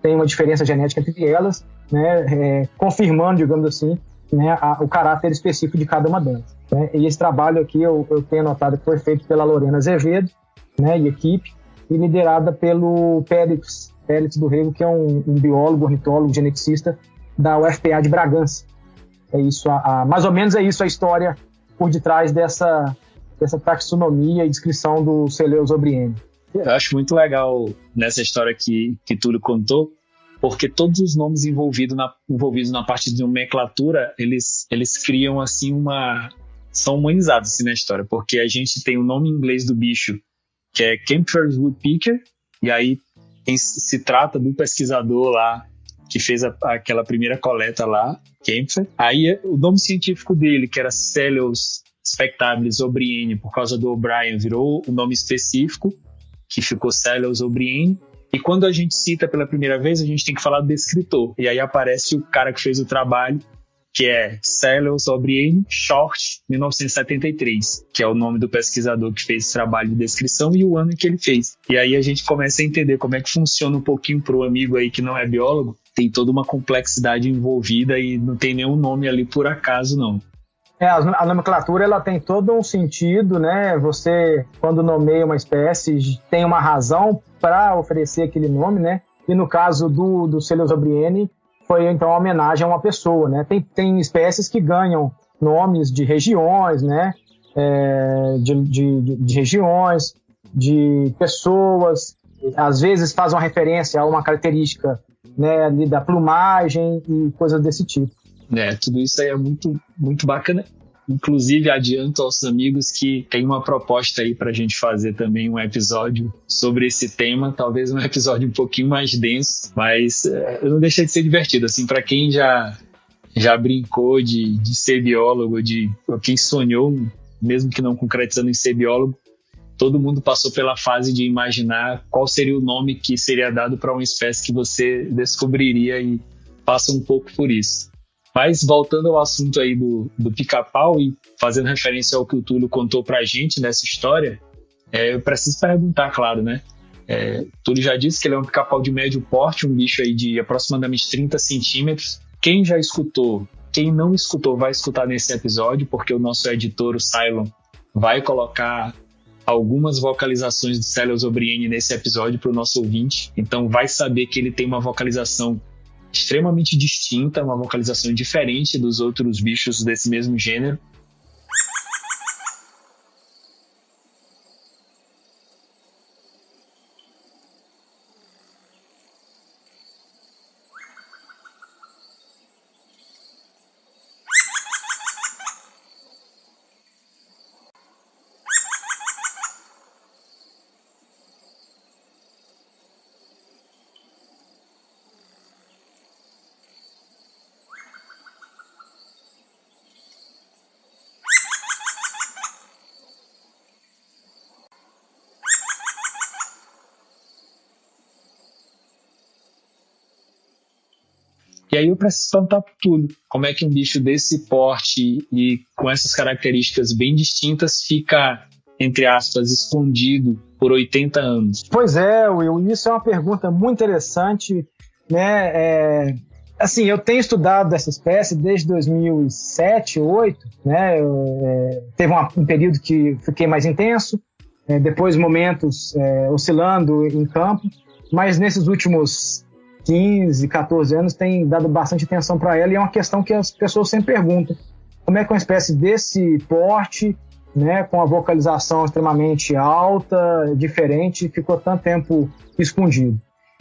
Tem uma diferença genética entre elas, né? Confirmando, digamos assim, né, o caráter específico de cada uma delas. Né? E esse trabalho aqui eu tenho notado que foi feito pela Lorena Azevedo, né, e equipe, e liderada pelo Félix do Rego, que é um biólogo, ornitólogo, geneticista da UFPA de Bragança. É isso, mais ou menos é isso a história por detrás dessa taxonomia e descrição do Celeus obrieni. Eu acho muito legal nessa história que Túlio contou, porque todos os nomes envolvidos na parte de nomenclatura, eles criam assim são humanizados assim, na história, porque a gente tem o nome em inglês do bicho, que é Kempfer's Woodpecker, e aí se trata do pesquisador lá que fez aquela primeira coleta lá, Kempfer. Aí o nome científico dele, que era Celeus spectabilis obrieni, por causa do O'Brien, virou o nome específico, que ficou Celeus obrieni. E quando a gente cita pela primeira vez, a gente tem que falar do descritor. E aí aparece o cara que fez o trabalho, que é Celeus obrieni Short, 1973, que é o nome do pesquisador que fez esse trabalho de descrição e o ano em que ele fez. E aí a gente começa a entender como é que funciona um pouquinho para o amigo aí que não é biólogo. Tem toda uma complexidade envolvida e não tem nenhum nome ali por acaso, não. A nomenclatura ela tem todo um sentido, né? Você, quando nomeia uma espécie, tem uma razão para oferecer aquele nome, né? E no caso do Celeus obrieni, foi então uma homenagem a uma pessoa, né? Tem espécies que ganham nomes de regiões, né? De regiões, de pessoas, às vezes faz uma referência a uma característica, né, ali da plumagem e coisas desse tipo. Tudo isso aí é muito, muito bacana. Inclusive, adianto aos amigos que tem uma proposta aí pra gente fazer também um episódio sobre esse tema, talvez um episódio um pouquinho mais denso, mas não deixa de ser divertido, assim, para quem já brincou de ser biólogo, quem sonhou, mesmo que não concretizando em ser biólogo, todo mundo passou pela fase de imaginar qual seria o nome que seria dado para uma espécie que você descobriria e passa um pouco por isso. Mas voltando ao assunto aí do pica-pau e fazendo referência ao que o Túlio contou pra gente nessa história, eu preciso perguntar, claro, né? Túlio já disse que ele é um pica-pau de médio porte, um bicho aí de aproximadamente 30 centímetros. Quem já escutou, quem não escutou, vai escutar nesse episódio, porque o nosso editor, o Cylon, vai colocar algumas vocalizações do Celeus obrieni nesse episódio para o nosso ouvinte. Então vai saber que ele tem uma vocalização extremamente distinta, uma vocalização diferente dos outros bichos desse mesmo gênero. E aí eu preciso perguntar pro Túlio, como é que um bicho desse porte e com essas características bem distintas fica, entre aspas, escondido por 80 anos? Pois é, Will, isso é uma pergunta muito interessante, né? Assim, eu tenho estudado essa espécie desde 2007, 2008, né? Teve um período que fiquei mais intenso, depois momentos oscilando em campo, mas nesses últimos 15, 14 anos tem dado bastante atenção para ela, e é uma questão que as pessoas sempre perguntam: como é que uma espécie desse porte, né, com a vocalização extremamente alta, diferente, ficou tanto tempo escondido?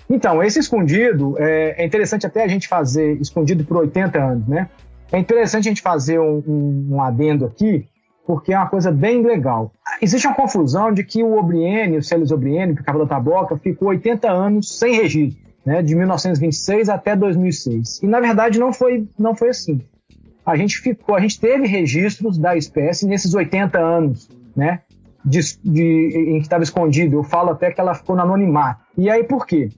Então, esse escondido, é interessante até a gente fazer escondido por 80 anos, né? É interessante a gente fazer um adendo aqui, porque é uma coisa bem legal. Existe uma confusão de que o obrieni, o Celeus obrieni, o cavalo da taboca, ficou 80 anos sem registro, né, de 1926 até 2006. E, na verdade, não foi assim. a gente teve registros da espécie nesses 80 anos, né, em que estava escondido. Eu falo até que ela ficou no anonimato. E aí por quê?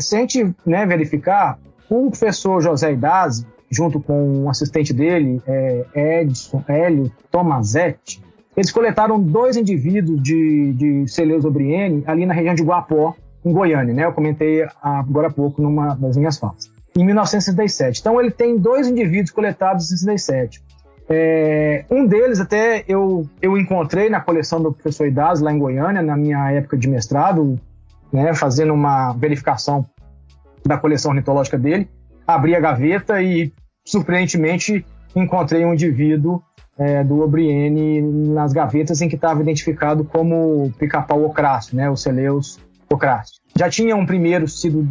Se a gente, né, verificar, o professor José Idazzi, junto com um assistente dele, Hélio Tomazetti, eles coletaram 2 indivíduos de Celeus obrieni ali na região de Guapó, em Goiânia, né? Eu comentei agora há pouco numa das minhas falas, em 1967. Então ele tem 2 indivíduos coletados em 67. Um deles até eu encontrei na coleção do professor Idazzi lá em Goiânia, na minha época de mestrado, né, fazendo uma verificação da coleção ornitológica dele. Abri a gaveta e, surpreendentemente, encontrei um indivíduo do obrieni nas gavetas em que estava identificado como pica-pau ocráceo, né, o Celeus ocráceo. Já tinha um primeiro sido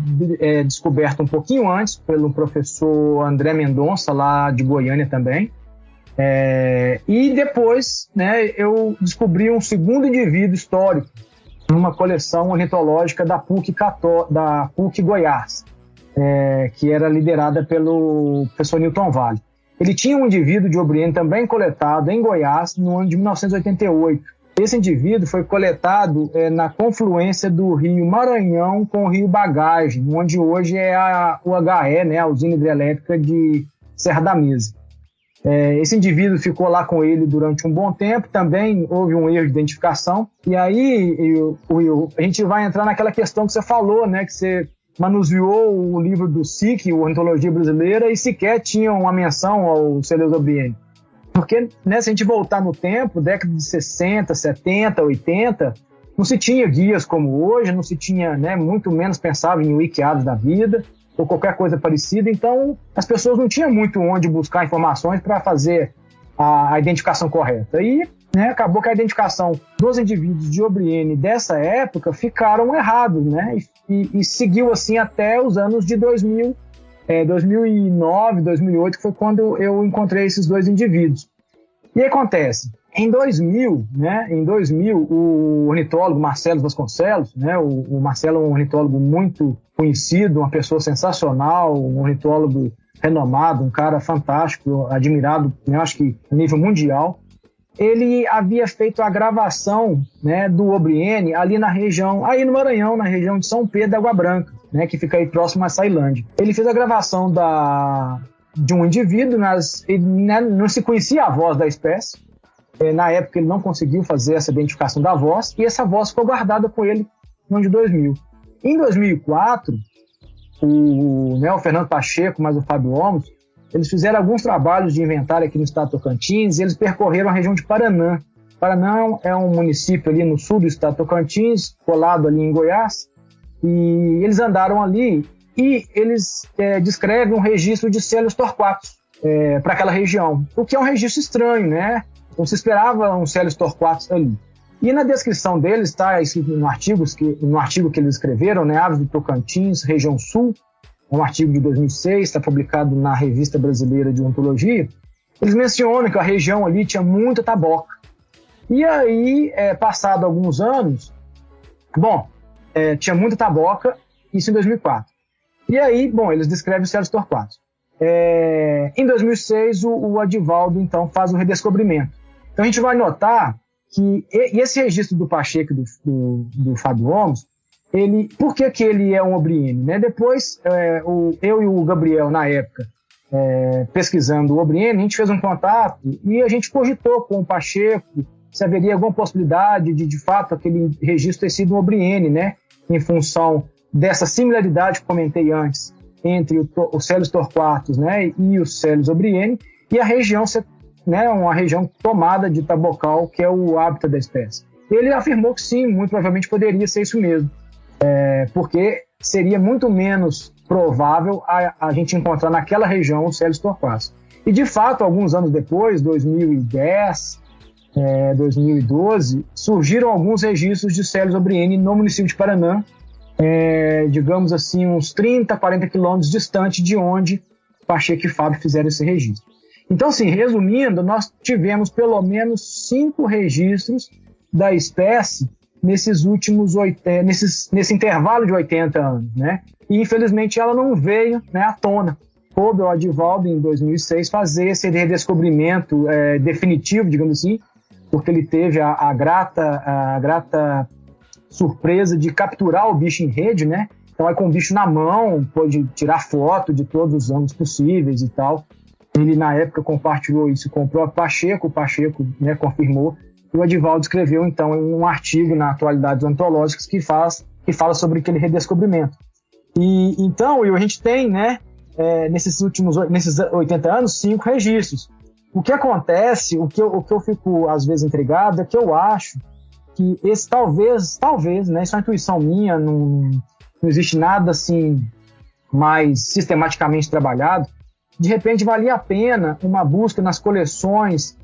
descoberto um pouquinho antes pelo professor André Mendonça, lá de Goiânia também. E depois, né, eu descobri um segundo indivíduo histórico numa coleção ornitológica da PUC Goiás, que era liderada pelo professor Newton Vale. Ele tinha um indivíduo de obrieni também coletado em Goiás no ano de 1988. Esse indivíduo foi coletado na confluência do rio Maranhão com o rio Bagagem, onde hoje é a UHE, né, a usina hidrelétrica de Serra da Mesa. Esse indivíduo ficou lá com ele durante um bom tempo, também houve um erro de identificação, e aí, Will, a gente vai entrar naquela questão que você falou, né, que você manuseou o livro do SIC, o Ornitologia Brasileira, e sequer tinha uma menção ao Celeus obrieni. Porque, né, se a gente voltar no tempo, década de 60, 70, 80, não se tinha guias como hoje, não se tinha, né, muito menos pensava em wikiados da vida, ou qualquer coisa parecida, então as pessoas não tinham muito onde buscar informações para fazer a identificação correta. E, né, acabou que a identificação dos indivíduos de obrieni dessa época ficaram errados, né, e seguiu assim até os anos de 2000, 2009, 2008, que foi quando eu encontrei esses 2 indivíduos. E acontece, em 2000, o ornitólogo Marcelo Vasconcelos, né, o Marcelo é um ornitólogo muito conhecido, uma pessoa sensacional, um ornitólogo renomado, um cara fantástico, admirado, né, acho que a nível mundial. Ele havia feito a gravação, né, do obrieni ali na região, aí no Maranhão, na região de São Pedro da Água Branca, né, que fica aí próximo a Ceilândia. Ele fez a gravação de um indivíduo, não se conhecia a voz da espécie. Na época ele não conseguiu fazer essa identificação da voz, e essa voz ficou guardada com ele no ano de 2000. Em 2004, o Fernando Pacheco, mais o Fábio Olmos, eles fizeram alguns trabalhos de inventário aqui no estado de Tocantins, e eles percorreram a região de Paranã. Paranã é um município ali no sul do estado de Tocantins, colado ali em Goiás, e eles andaram ali e eles descrevem um registro de Celeus torquatus para aquela região, o que é um registro estranho, né? Não se esperava um Celeus torquatus ali. E na descrição deles está escrito no artigo que eles escreveram, né, Aves do Tocantins, região sul, é um artigo de 2006, está publicado na Revista Brasileira de Ontologia. Eles mencionam que a região ali tinha muita taboca. E aí, passado alguns anos, tinha muita taboca, isso em 2004. E aí, eles descrevem o Celeus torquatus. Em 2006, o Adivaldo, então, faz o redescobrimento. Então, a gente vai notar que esse registro do Pacheco e do Fábio Olmos, por que ele é um obrieni? Né? Depois, eu e o Gabriel, na época, pesquisando o obrieni, a gente fez um contato e a gente cogitou com o Pacheco se haveria alguma possibilidade de fato, aquele registro ter sido um obrieni, né? Em função dessa similaridade que comentei antes entre o Celeus torquatus, né, e o Celeus obrieni, e a região, né, uma região tomada de tabocal, que é o hábitat da espécie. Ele afirmou que sim, muito provavelmente poderia ser isso mesmo, porque seria muito menos provável a gente encontrar naquela região o Celeus torquatus. E de fato, alguns anos depois, 2010, 2012, surgiram alguns registros de Celeus obrieni no município de Paranã, digamos assim, uns 30, 40 quilômetros distante de onde Pacheco e Fábio fizeram esse registro. Então, assim, resumindo, nós tivemos pelo menos 5 registros da espécie nesses últimos nesse intervalo de 80 anos, né? E infelizmente ela não veio, né, à tona. coube ao Adivaldo, em 2006, fazer esse redescobrimento definitivo, digamos assim, porque ele teve a grata surpresa de capturar o bicho em rede, né? Então, aí com o bicho na mão, pôde tirar foto de todos os ângulos possíveis e tal. Ele, na época, compartilhou isso com o próprio Pacheco. O Pacheco, né, confirmou. E o Adivaldo escreveu, então, um artigo na Atualidades Ontológicas que fala sobre aquele redescobrimento. E então, a gente tem, né, nesses 80 anos, 5 registros. O que acontece, o que eu fico, às vezes, intrigado, é que eu acho que esse talvez, né, isso é uma intuição minha, não existe nada assim mais sistematicamente trabalhado. De repente valia a pena uma busca nas coleções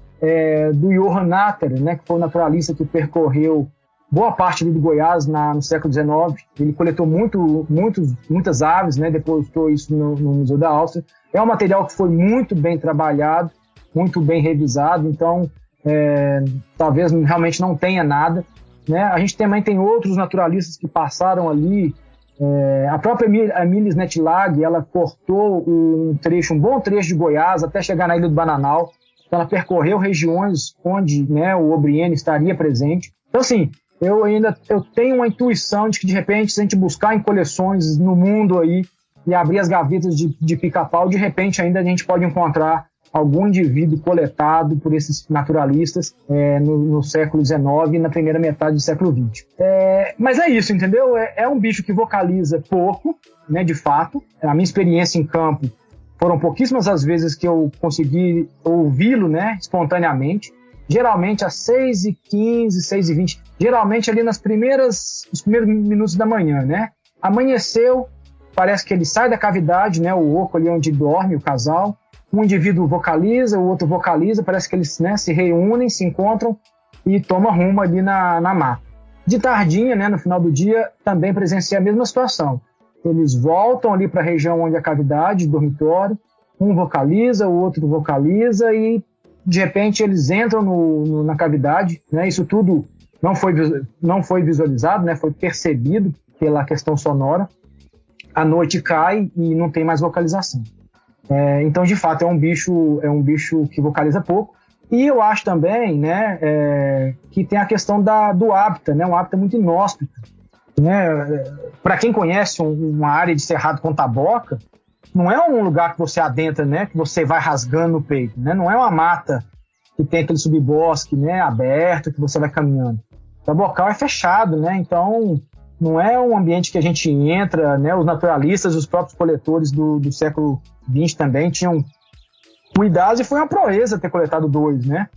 do Johann Natter, né, que foi o naturalista que percorreu boa parte do Goiás no século XIX. Ele coletou muitas aves, né, depositou isso no Museu da Áustria. É um material que foi muito bem trabalhado, muito bem revisado, então talvez realmente não tenha nada, né? A gente também tem outros naturalistas que passaram ali. A própria Emília Snetlag, ela cortou um bom trecho de Goiás até chegar na Ilha do Bananal. Então, ela percorreu regiões onde, né, o O'Brien estaria presente. Então, assim, eu tenho uma intuição de que, de repente, se a gente buscar em coleções no mundo aí e abrir as gavetas de pica-pau, de repente ainda a gente pode encontrar algum indivíduo coletado por esses naturalistas no século XIX e na primeira metade do século XX. Mas é isso, entendeu? É um bicho que vocaliza pouco, né, de fato. A minha experiência em campo foram pouquíssimas as vezes que eu consegui ouvi-lo, né, espontaneamente. Geralmente às 6h15, 6h20, geralmente ali nos primeiros minutos da manhã, né? Amanheceu, parece que ele sai da cavidade, né, o oco ali onde dorme o casal. Um indivíduo vocaliza, o outro vocaliza, parece que eles, né, se reúnem, se encontram e tomam rumo ali na mata. De tardinha, né, no final do dia, também presenciei a mesma situação. Eles voltam ali para a região onde a cavidade, dormitório, um vocaliza, o outro vocaliza e, de repente, eles entram na cavidade, né? Isso tudo não foi visualizado, né, foi percebido pela questão sonora. A noite cai e não tem mais vocalização. Então, de fato, é um bicho que vocaliza pouco. E eu acho também, né, que tem a questão do hábitat, né, um hábitat muito inóspito. Né? Para quem conhece uma área de cerrado com taboca, não é um lugar que você adentra, né, que você vai rasgando no peito. Né? Não é uma mata que tem aquele subbosque, né, aberto, que você vai caminhando. O tabocal é fechado, né? Então não é um ambiente que a gente entra, né? Os naturalistas, os próprios coletores do século XX também tinham cuidado, e foi uma proeza ter coletado 2, né,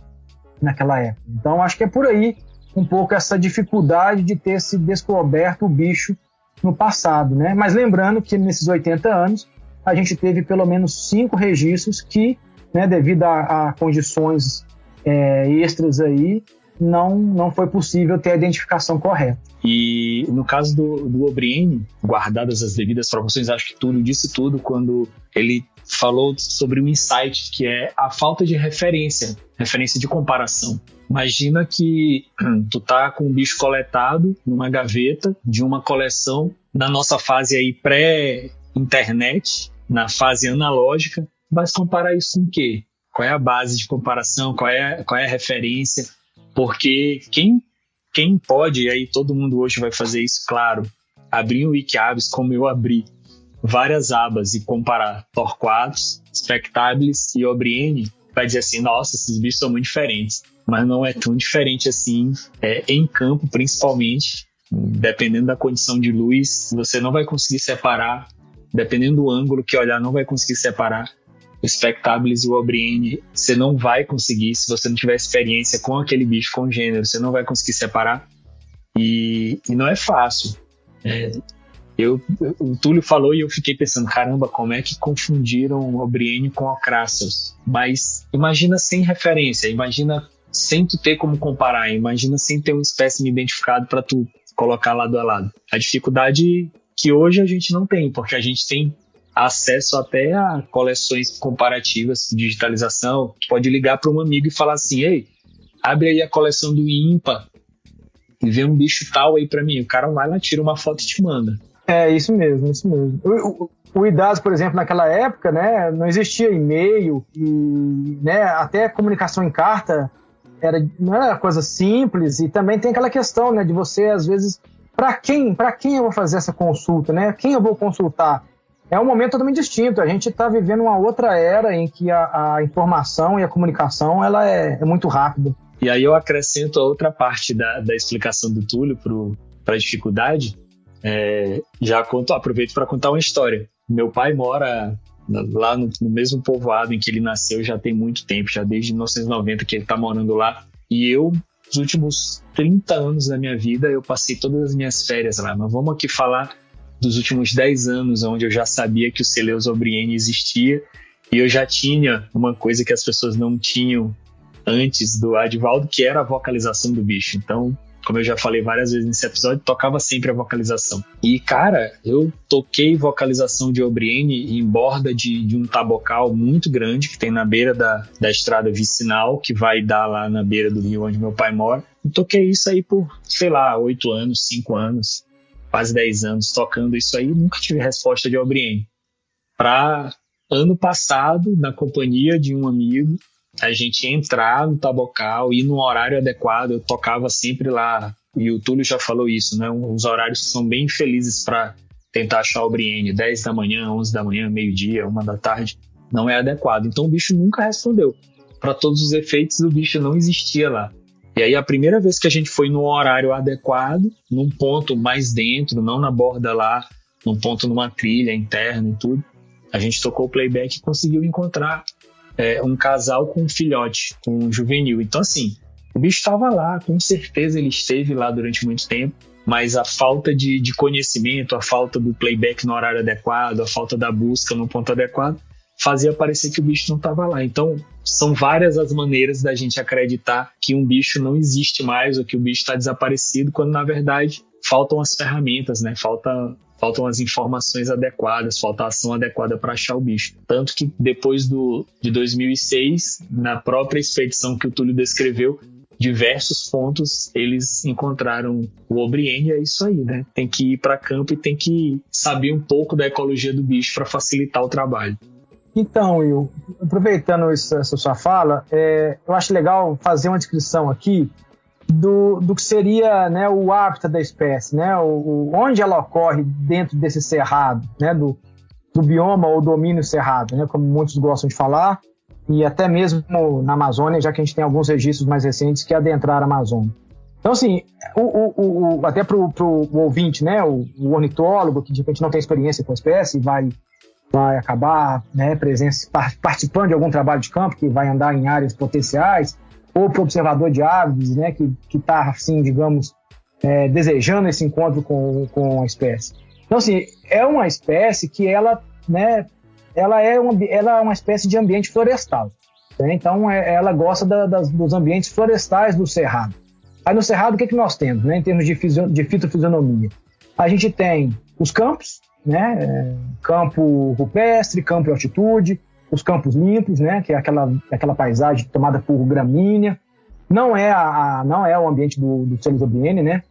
naquela época. Então acho que é por aí um pouco essa dificuldade de ter se descoberto o bicho no passado, né? Mas lembrando que nesses 80 anos a gente teve pelo menos 5 registros que, né, devido a condições extras aí, não foi possível ter a identificação correta. E no caso do O'Brien, guardadas as devidas proporções, acho que Túlio disse tudo quando ele falou sobre um insight, que é a falta de referência de comparação. Imagina que tu tá com um bicho coletado numa gaveta de uma coleção na nossa fase aí pré-internet, na fase analógica, vai comparar isso com o quê? Qual é a base de comparação? Qual é a referência? Porque quem pode, e aí todo mundo hoje vai fazer isso, claro, abrir o Wikiaves como eu abri, várias abas e comparar Torquatus, Spectabilis e O'Brien, vai dizer assim, nossa, esses bichos são muito diferentes. Mas não é tão diferente assim, em campo principalmente, dependendo da condição de luz, você não vai conseguir separar, dependendo do ângulo que olhar, não vai conseguir separar o Spectabilis e o O'Brien. Você não vai conseguir, se você não tiver experiência com aquele bicho, com o gênero, você não vai conseguir separar, e não é fácil. O Túlio falou e eu fiquei pensando, caramba, como é que confundiram o O'Brien com o Crassus? Mas imagina sem referência, imagina sem tu ter como comparar, imagina sem ter um espécime identificado para tu colocar lado a lado. A dificuldade que hoje a gente não tem, porque a gente tem acesso até a coleções comparativas, digitalização. Tu pode ligar para um amigo e falar assim, ei, abre aí a coleção do INPA e vê um bicho tal aí para mim. O cara vai lá, tira uma foto e te manda. É, isso mesmo, isso mesmo. O IDAS, por exemplo, naquela época, né, não existia e-mail e, né, até comunicação em carta não era coisa simples, e também tem aquela questão, né, de você, às vezes, para quem eu vou fazer essa consulta, né? Quem eu vou consultar? É um momento totalmente distinto. A gente está vivendo uma outra era em que a informação e a comunicação ela é muito rápida. E aí eu acrescento a outra parte da explicação do Túlio para a dificuldade. Aproveito para contar uma história. Meu pai mora lá no mesmo povoado em que ele nasceu já tem muito tempo, já desde 1990 que ele está morando lá. E eu, nos últimos 30 anos da minha vida, eu passei todas as minhas férias lá. Mas vamos aqui falar dos últimos 10 anos, onde eu já sabia que o Seleucobriene existia, e eu já tinha uma coisa que as pessoas não tinham antes do Adivaldo, que era a vocalização do bicho. Então, como eu já falei várias vezes nesse episódio, tocava sempre a vocalização. E, cara, eu toquei vocalização de Obriene em borda de um tabocal muito grande, que tem na beira da estrada vicinal, que vai dar lá na beira do rio onde meu pai mora. E toquei isso aí por, 8 anos, 5 anos, quase 10 anos tocando isso aí, nunca tive resposta de Obriene. Para ano passado, na companhia de um amigo, a gente entrar no tabocal, ir no horário adequado, eu tocava sempre lá, e o Túlio já falou isso, né? Os horários são bem felizes para tentar achar o Brienne, 10 da manhã, 11 da manhã, meio-dia, 1 da tarde, não é adequado. Então o bicho nunca respondeu. Para todos os efeitos, o bicho não existia lá. E aí a primeira vez que a gente foi no horário adequado, num ponto mais dentro, não na borda lá, num ponto numa trilha interna e tudo, a gente tocou o playback e conseguiu encontrar um casal com um filhote, com um juvenil. Então, assim, o bicho estava lá, com certeza ele esteve lá durante muito tempo, mas a falta de conhecimento, a falta do playback no horário adequado, a falta da busca no ponto adequado, fazia parecer que o bicho não estava lá. Então, são várias as maneiras da gente acreditar que um bicho não existe mais ou que o bicho está desaparecido, quando, na verdade, faltam as ferramentas, né? Faltam as informações adequadas, falta a ação adequada para achar o bicho. Tanto que depois de 2006, na própria expedição que o Túlio descreveu, diversos pontos eles encontraram o Obriene. É isso aí, né? Tem que ir para campo e tem que saber um pouco da ecologia do bicho para facilitar o trabalho. Então, Will, aproveitando essa sua fala, eu acho legal fazer uma descrição aqui do que seria, né, o hábitat da espécie, né, onde ela ocorre dentro desse cerrado, né, do bioma ou domínio cerrado, né, como muitos gostam de falar, e até mesmo na Amazônia, já que a gente tem alguns registros mais recentes que adentraram a Amazônia. Então, assim, até para o ouvinte, né, o ornitólogo, que de repente não tem experiência com a espécie, vai acabar, né, participando de algum trabalho de campo, que vai andar em áreas potenciais, ou para o observador de aves, né, que está, assim, digamos, desejando esse encontro com a espécie. Então, assim, é uma espécie que ela é uma espécie de ambiente florestal. Né? Então, ela gosta dos ambientes florestais do cerrado. Aí no cerrado, o que nós temos, né, em termos de fitofisionomia? A gente tem os campos, né, campo rupestre, campo em altitude, os campos limpos, né, que é aquela paisagem tomada por gramínea. Não é o ambiente do Seleucobriene, né?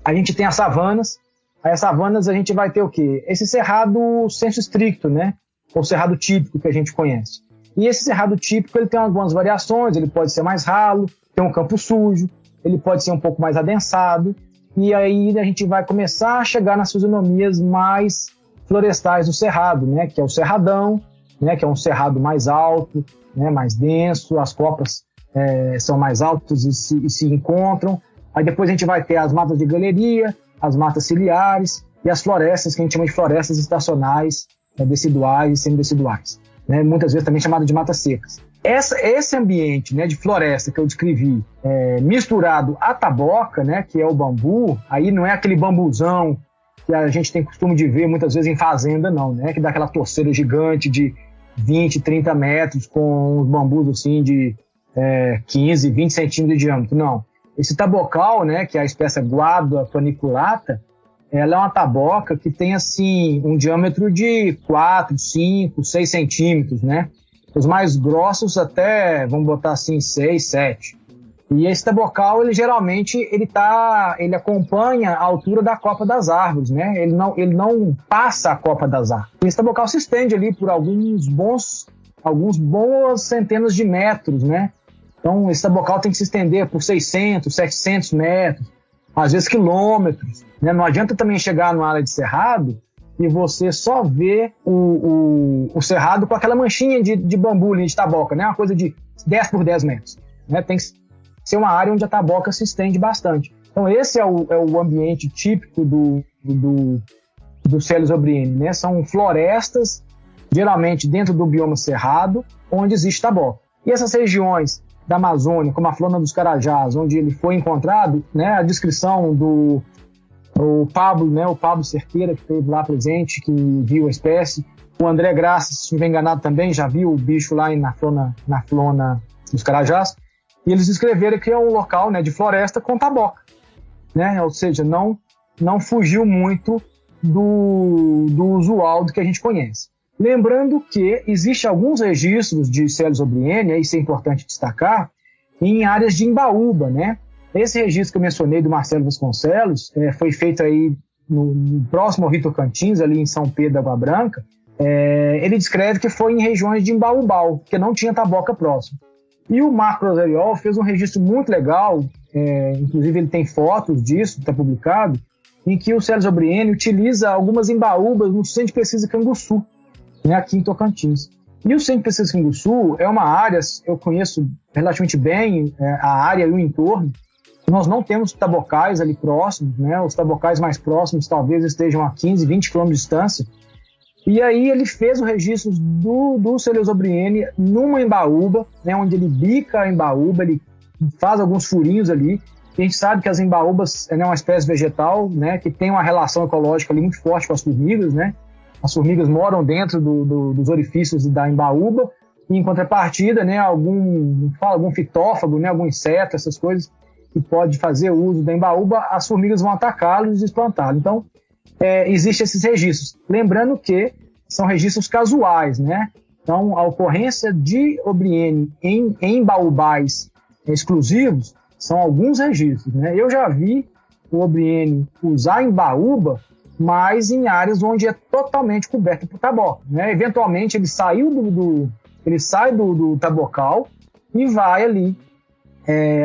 A gente tem as savanas. Aí as savanas a gente vai ter o quê? Esse cerrado sensu stricto, né? O cerrado típico que a gente conhece. E esse cerrado típico ele tem algumas variações. Ele pode ser mais ralo, tem um campo sujo, ele pode ser um pouco mais adensado. E aí a gente vai começar a chegar nas fisionomias mais florestais do cerrado, né? Que é o cerradão, né, que é um cerrado mais alto, né, mais denso, as copas são mais altas e se encontram. Aí depois a gente vai ter as matas de galeria, as matas ciliares e as florestas, que a gente chama de florestas estacionais, deciduais e semideciduais, né, muitas vezes também chamada de matas secas. Esse ambiente, né, de floresta que eu descrevi, misturado à taboca, né, que é o bambu, aí não é aquele bambuzão que a gente tem costume de ver muitas vezes em fazenda, não, né, que dá aquela torceira gigante de 20, 30 metros com os bambus assim de 15, 20 centímetros de diâmetro. Não. Esse tabocal, né, que é a espécie Guadua paniculata, ela é uma taboca que tem assim um diâmetro de 4, 5, 6 centímetros, né? Os mais grossos até, vamos botar assim, 6, 7. E esse tabocal, ele geralmente ele acompanha a altura da copa das árvores, né? Ele não passa a copa das árvores. Esse tabocal se estende ali por algumas boas centenas de metros, né? Então, esse tabocal tem que se estender por 600, 700 metros, às vezes quilômetros, né? Não adianta também chegar numa área de cerrado e você só ver o cerrado com aquela manchinha de bambu ali, de taboca, né? Uma coisa de 10 por 10 metros, né? Tem que ser uma área onde a taboca se estende bastante. Então, esse é o ambiente típico do Celeus obrieni, né? São florestas, geralmente dentro do bioma cerrado, onde existe taboca. E essas regiões da Amazônia, como a Flona dos Carajás, onde ele foi encontrado, né? A descrição do Pablo, né? O Pablo Cerqueira, que esteve lá presente, que viu a espécie. O André Graça, se não estiver enganado também, já viu o bicho lá na Flona dos Carajás. E eles descreveram que é um local, né, de floresta com taboca, né? Ou seja, não fugiu muito do usual do que a gente conhece. Lembrando que existem alguns registros de Celeus obrieni, isso é importante destacar, em áreas de embaúba, né? Esse registro que eu mencionei do Marcelo Vasconcelos foi feito aí no próximo ao Rio Tocantins, ali em São Pedro da Água Branca. Ele descreve que foi em regiões de embaúbal, que não tinha taboca próximo. E o Marco Rosariol fez um registro muito legal, inclusive ele tem fotos disso, está publicado, em que o Celeus obrieni utiliza algumas embaúbas no Centro de Pesquisa Canguçu, né, aqui em Tocantins. E o Centro de Pesquisa Canguçu é uma área, eu conheço relativamente bem a área e o entorno. Nós não temos tabocais ali próximos, né? Os tabocais mais próximos talvez estejam a 15, 20 km de distância. E aí ele fez o registro do Celeus obrieni numa embaúba, né, onde ele bica a embaúba, ele faz alguns furinhos ali. E a gente sabe que as embaúbas é uma espécie vegetal, né, que tem uma relação ecológica ali muito forte com as formigas, né? As formigas moram dentro dos orifícios da embaúba e, em contrapartida, né, algum fitófago, né, algum inseto, essas coisas que pode fazer uso da embaúba, as formigas vão atacá-lo e desplantá-lo. Então, existem esses registros. Lembrando que são registros casuais, né? Então, a ocorrência de obrieni em embaúbais exclusivos são alguns registros, né? Eu já vi o obrieni usar embaúba, mas em áreas onde é totalmente coberta por taboca, né? Eventualmente, ele sai do tabocal e vai ali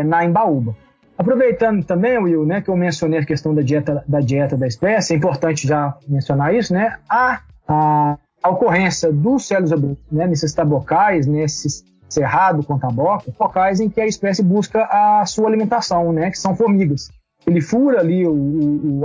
na embaúba. Aproveitando também, Will, né, que eu mencionei a questão da dieta da espécie, é importante já mencionar isso, né? A ocorrência dos Celeus obrieni, né, nesses tabocais, nesses cerrado com taboca, locais em que a espécie busca a sua alimentação, né, que são formigas. Ele fura ali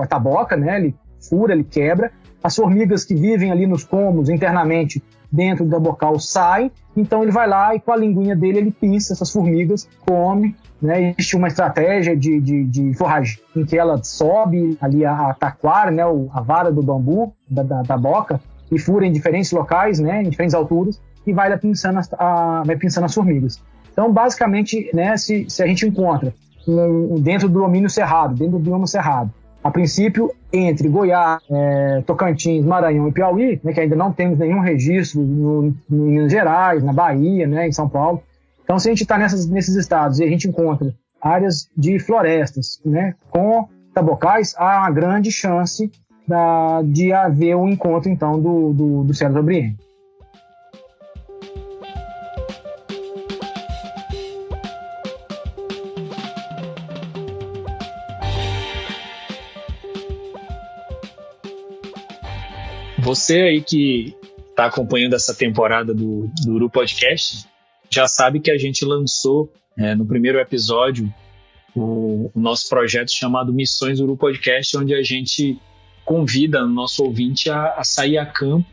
a taboca, né, ele fura, ele quebra. As formigas que vivem ali nos cômodos internamente dentro do tabocal saem, então ele vai lá e com a linguinha dele ele pinça essas formigas, come, né? Existe uma estratégia de forragem em que ela sobe ali a taquara, né, a vara do bambu da taboca e fura em diferentes locais, né, em diferentes alturas e vai lá pinçando as formigas. Então, basicamente, né, se a gente encontra dentro do domínio cerrado, dentro do bioma cerrado, a princípio, entre Goiás, Tocantins, Maranhão e Piauí, né, que ainda não temos nenhum registro em Minas Gerais, na Bahia, né, em São Paulo. Então, se a gente está nesses estados e a gente encontra áreas de florestas, né, com tabocais, há uma grande chance de haver um encontro, então, do Celeus obrieni. Você aí que está acompanhando essa temporada do Uru Podcast já sabe que a gente lançou no primeiro episódio o nosso projeto chamado Missões Uru Podcast, onde a gente convida o nosso ouvinte a sair a campo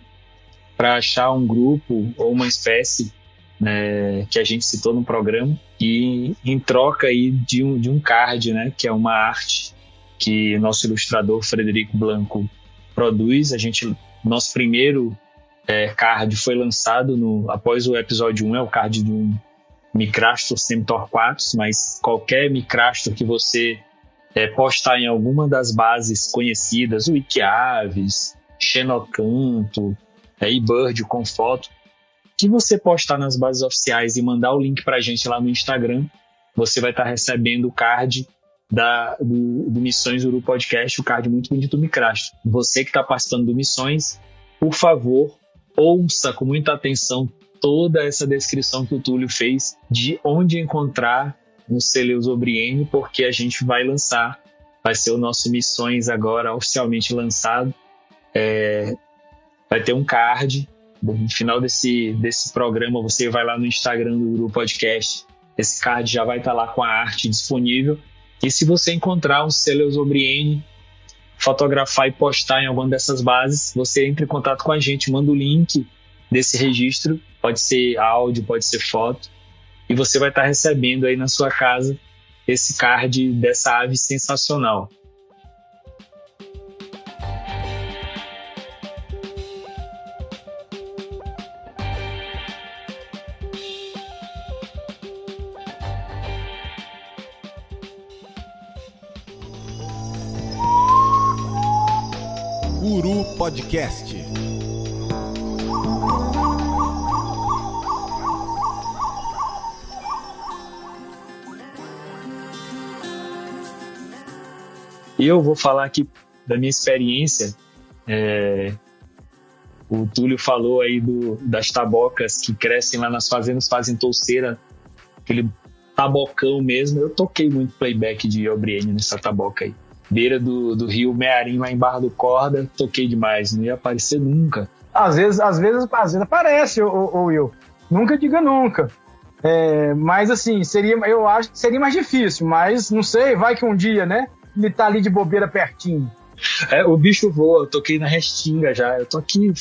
para achar um grupo ou uma espécie, né, que a gente citou no programa, e em troca aí de um card, né, que é uma arte que nosso ilustrador Frederico Blanco produz. Nosso primeiro card foi lançado após o episódio 1, é o card de um Micrastor semitorquatus, mas qualquer Micrastor que você postar em alguma das bases conhecidas, o Wikiaves, Xenocanto, eBird com foto, que você postar nas bases oficiais e mandar o link pra gente lá no Instagram, você vai estar recebendo o card do Missões Uru Podcast, o card muito bonito do Micrasto. Você que está participando do Missões, por favor, ouça com muita atenção toda essa descrição que o Túlio fez de onde encontrar o Celeus Obriene, porque a gente vai lançar, vai ser o nosso Missões agora oficialmente lançado. Vai ter um card. No final desse programa, você vai lá no Instagram do Uru Podcast, esse card já vai estar lá com a arte disponível. E se você encontrar um Celeus Obriene, fotografar e postar em alguma dessas bases, você entra em contato com a gente, manda o link desse registro, pode ser áudio, pode ser foto, e você vai estar recebendo aí na sua casa esse card dessa ave sensacional. Uru Podcast. E eu vou falar aqui da minha experiência. O Túlio falou aí das tabocas que crescem lá nas fazendas, fazem touceira, aquele tabocão mesmo. Eu toquei muito playback de Obriene nessa taboca aí. Beira do rio Mearim, lá em Barra do Corda, toquei demais, não ia aparecer nunca. Às vezes aparece, Will. Nunca diga nunca. Mas assim, eu acho que seria mais difícil, mas não sei, vai que um dia, né? Ele tá ali de bobeira pertinho. O bicho voa, eu toquei na Restinga já. Eu tô aqui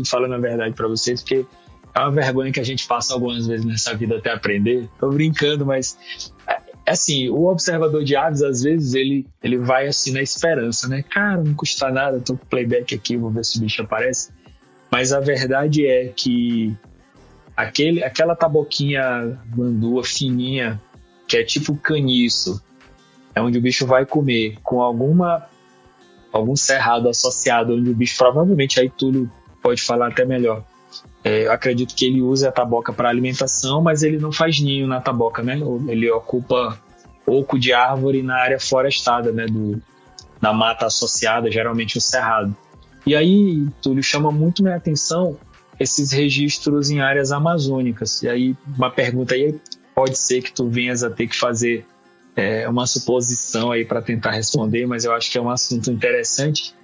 falando a verdade pra vocês, porque é uma vergonha que a gente passa algumas vezes nessa vida até aprender. Tô brincando, mas assim, o observador de aves, às vezes, ele vai assim na esperança, né? Cara, não custa nada, tô com playback aqui, vou ver se o bicho aparece. Mas a verdade é que aquela taboquinha bandua fininha, que é tipo caniço, é onde o bicho vai comer, com algum cerrado associado, onde o bicho provavelmente, aí Túlio pode falar até melhor. Eu acredito que ele usa a taboca para alimentação, mas ele não faz ninho na taboca, né? Ele ocupa oco de árvore na área florestada, né? Na mata associada, geralmente o cerrado. E aí, Túlio, chama muito minha atenção esses registros em áreas amazônicas. E aí, uma pergunta aí, pode ser que tu venhas a ter que fazer uma suposição aí para tentar responder, mas eu acho que é um assunto interessante.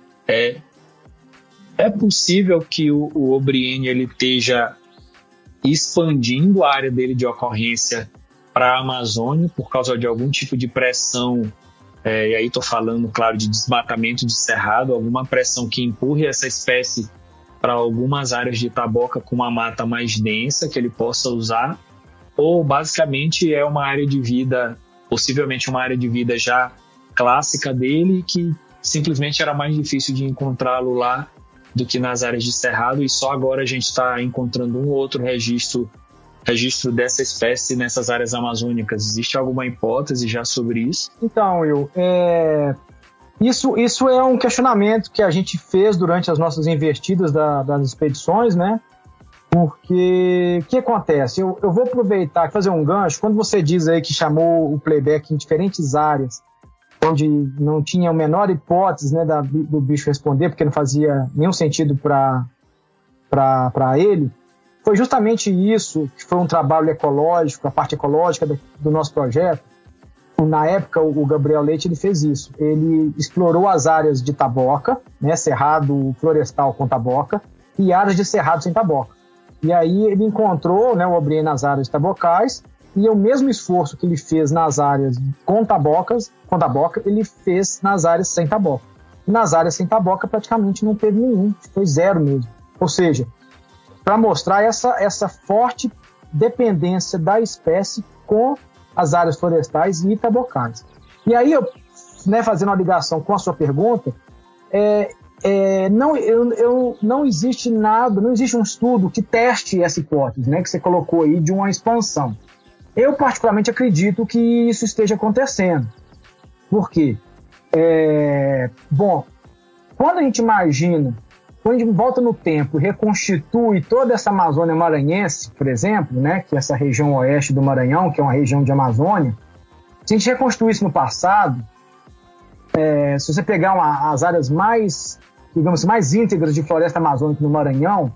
É possível que o Obriene ele esteja expandindo a área dele de ocorrência para a Amazônia por causa de algum tipo de pressão, e aí estou falando, claro, de desmatamento de cerrado, alguma pressão que empurre essa espécie para algumas áreas de taboca com uma mata mais densa que ele possa usar, ou basicamente é uma área de vida, possivelmente uma área de vida já clássica dele, que simplesmente era mais difícil de encontrá-lo lá do que nas áreas de cerrado, e só agora a gente está encontrando um outro registro dessa espécie nessas áreas amazônicas. Existe alguma hipótese já sobre isso? Então, Will, isso é um questionamento que a gente fez durante as nossas investidas das expedições, né? Porque o que acontece? Eu vou aproveitar e fazer um gancho. Quando você diz aí que chamou o playback em diferentes áreas, onde não tinha a menor hipótese, né, do bicho responder, porque não fazia nenhum sentido para ele, foi justamente isso que foi um trabalho ecológico, a parte ecológica do nosso projeto. Na época, o Gabriel Leite ele fez isso. Ele explorou as áreas de taboca, né, cerrado florestal com taboca, e áreas de cerrado sem taboca. E aí ele encontrou, né, o Obriene nas áreas tabocais, e o mesmo esforço que ele fez nas áreas com taboca, ele fez nas áreas sem taboca. E nas áreas sem taboca praticamente não teve nenhum, foi zero mesmo. Ou seja, para mostrar essa forte dependência da espécie com as áreas florestais e tabocais. E aí, fazendo uma ligação com a sua pergunta, não existe nada, não existe um estudo que teste essa hipótese, né, que você colocou aí de uma expansão. Eu particularmente acredito que isso esteja acontecendo. Por quê? Quando a gente imagina quando a gente volta no tempo e reconstitui toda essa Amazônia maranhense, por exemplo, né, que é essa região oeste do Maranhão, que é uma região de Amazônia, se a gente reconstruir isso no passado, se você pegar as áreas mais, digamos, mais íntegras de floresta amazônica no Maranhão,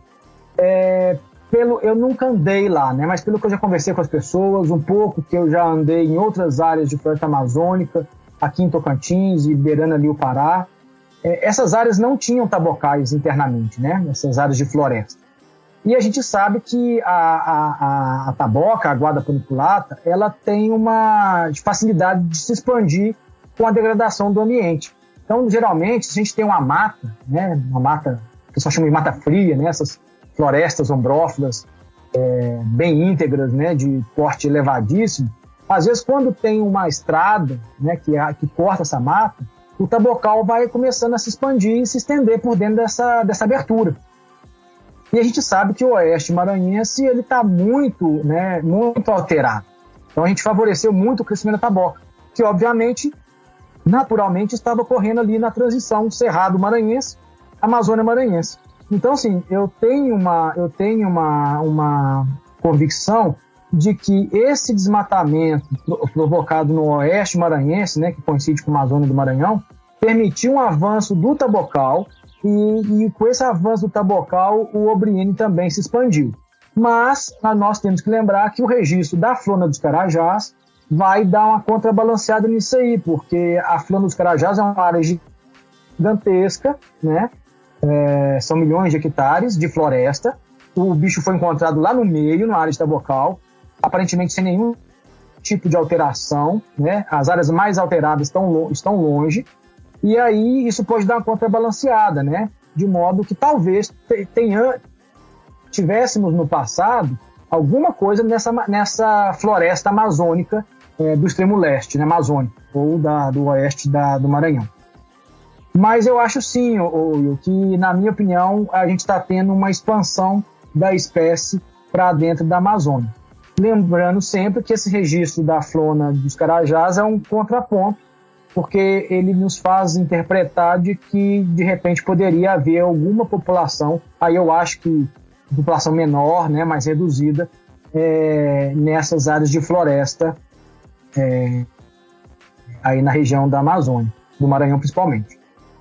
eu nunca andei lá, né, mas pelo que eu já conversei com as pessoas, um pouco que eu já andei em outras áreas de floresta amazônica, aqui em Tocantins e beirando ali o Pará, essas áreas não tinham tabocais internamente, né? Essas áreas de floresta. E a gente sabe que a taboca, a guarda paniculata, ela tem uma facilidade de se expandir com a degradação do ambiente. Então, geralmente, se a gente tem uma mata, né? Uma mata, que o pessoal chama de mata fria, né? Essas florestas ombrófilas bem íntegras, né? De porte elevadíssimo, às vezes, quando tem uma estrada, né? que corta essa mata, o tabocal vai começando a se expandir e se estender por dentro dessa abertura. E a gente sabe que o oeste maranhense está muito, né, muito alterado. Então a gente favoreceu muito o crescimento da taboca, que obviamente, naturalmente, estava ocorrendo ali na transição Cerrado Maranhense, Amazônia Maranhense. Então, assim, eu tenho uma convicção de que esse desmatamento provocado no oeste maranhense, né, que coincide com a Amazônia do Maranhão, permitiu um avanço do tabocal e com esse avanço do tabocal o O'Brien também se expandiu. Mas nós temos que lembrar que o registro da Flona dos Carajás vai dar uma contrabalanceada nisso aí, porque a Flona dos Carajás é uma área gigantesca, né? São milhões de hectares de floresta. O bicho foi encontrado lá no meio, na área de tabocal, aparentemente sem nenhum tipo de alteração, né? As áreas mais alteradas estão longe, e aí isso pode dar uma contrabalanceada, né? De modo que talvez tivéssemos no passado alguma coisa nessa floresta amazônica do extremo leste, né? Amazônica, ou do oeste do Maranhão. Mas eu acho sim, que na minha opinião a gente está tendo uma expansão da espécie para dentro da Amazônia. Lembrando sempre que esse registro da Flona dos Carajás é um contraponto, porque ele nos faz interpretar de que, de repente, poderia haver alguma população, aí eu acho que população menor, né, mais reduzida, nessas áreas de floresta, aí na região da Amazônia, do Maranhão principalmente.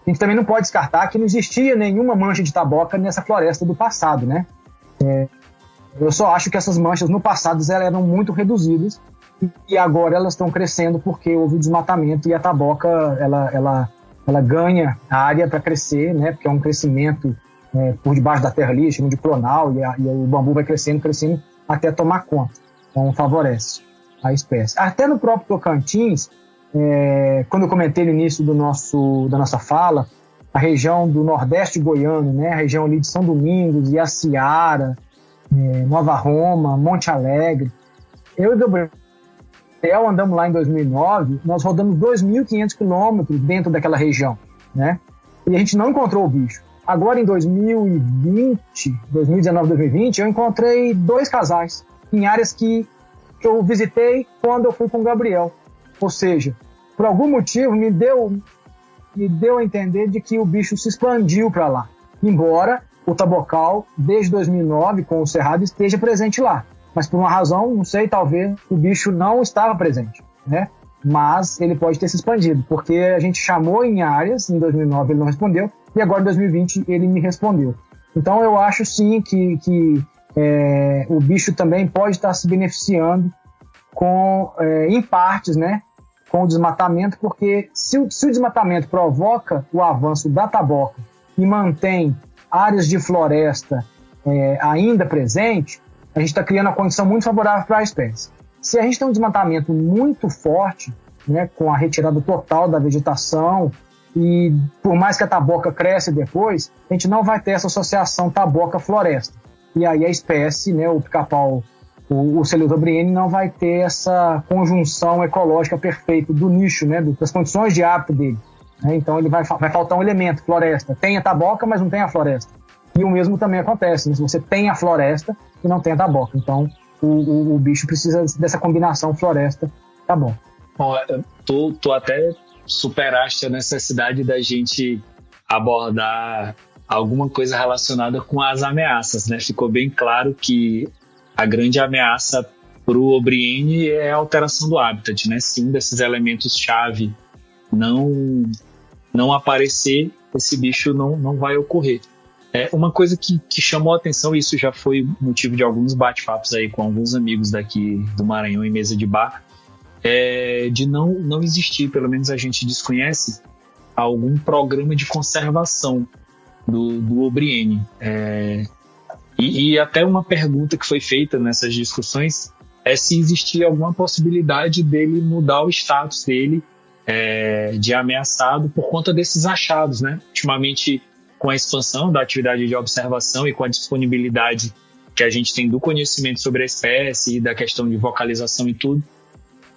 A gente também não pode descartar que não existia nenhuma mancha de taboca nessa floresta do passado, né? Eu só acho que essas manchas no passado elas eram muito reduzidas e agora elas estão crescendo porque houve desmatamento e a taboca ela ganha área para crescer, né? Porque é um crescimento por debaixo da terra ali, chama de clonal, e o bambu vai crescendo até tomar conta. Então favorece a espécie. Até no próprio Tocantins, quando eu comentei no início da nossa fala, a região do Nordeste goiano, né? A região ali de São Domingos, Iaciara, Nova Roma, Monte Alegre. Eu e o Gabriel andamos lá em 2009, nós rodamos 2.500 quilômetros dentro daquela região, né? E a gente não encontrou o bicho. Agora em 2019, 2020, eu encontrei 2 casais em áreas que eu visitei quando eu fui com o Gabriel. Ou seja, por algum motivo me deu a entender de que o bicho se expandiu para lá, embora o tabocal, desde 2009, com o cerrado, esteja presente lá. Mas por uma razão, não sei, talvez o bicho não estava presente, né? Mas ele pode ter se expandido, porque a gente chamou em áreas, em 2009 ele não respondeu, e agora em 2020 ele me respondeu. Então eu acho sim que o bicho também pode estar se beneficiando em partes, né? Com o desmatamento, porque se o desmatamento provoca o avanço da taboca e mantém áreas de floresta ainda presente, a gente está criando uma condição muito favorável para a espécie. Se a gente tem um desmatamento muito forte, né, com a retirada total da vegetação, e por mais que a taboca cresça depois, a gente não vai ter essa associação taboca-floresta. E aí a espécie, né, o pica-pau, o Celeus o'Brien, não vai ter essa conjunção ecológica perfeita do nicho, né, das condições de hábito dele. Então ele vai faltar um elemento, floresta. Tem a taboca, mas não tem a floresta. E o mesmo também acontece, né? Se você tem a floresta e não tem a taboca. Então o bicho precisa dessa combinação floresta, tá bom. Bom, tu até superaste a necessidade da gente abordar alguma coisa relacionada com as ameaças, né? Ficou bem claro que a grande ameaça para o Obriene é a alteração do habitat, né? Se um desses elementos-chave não aparecer, esse bicho não vai ocorrer. Uma coisa que chamou a atenção, e isso já foi motivo de alguns bate-papos aí com alguns amigos daqui do Maranhão em mesa de bar, de não existir, pelo menos a gente desconhece, algum programa de conservação do Obriene. E até uma pergunta que foi feita nessas discussões é se existia alguma possibilidade dele mudar o status dele de ameaçado por conta desses achados, né? Ultimamente, com a expansão da atividade de observação e com a disponibilidade que a gente tem do conhecimento sobre a espécie e da questão de vocalização e tudo,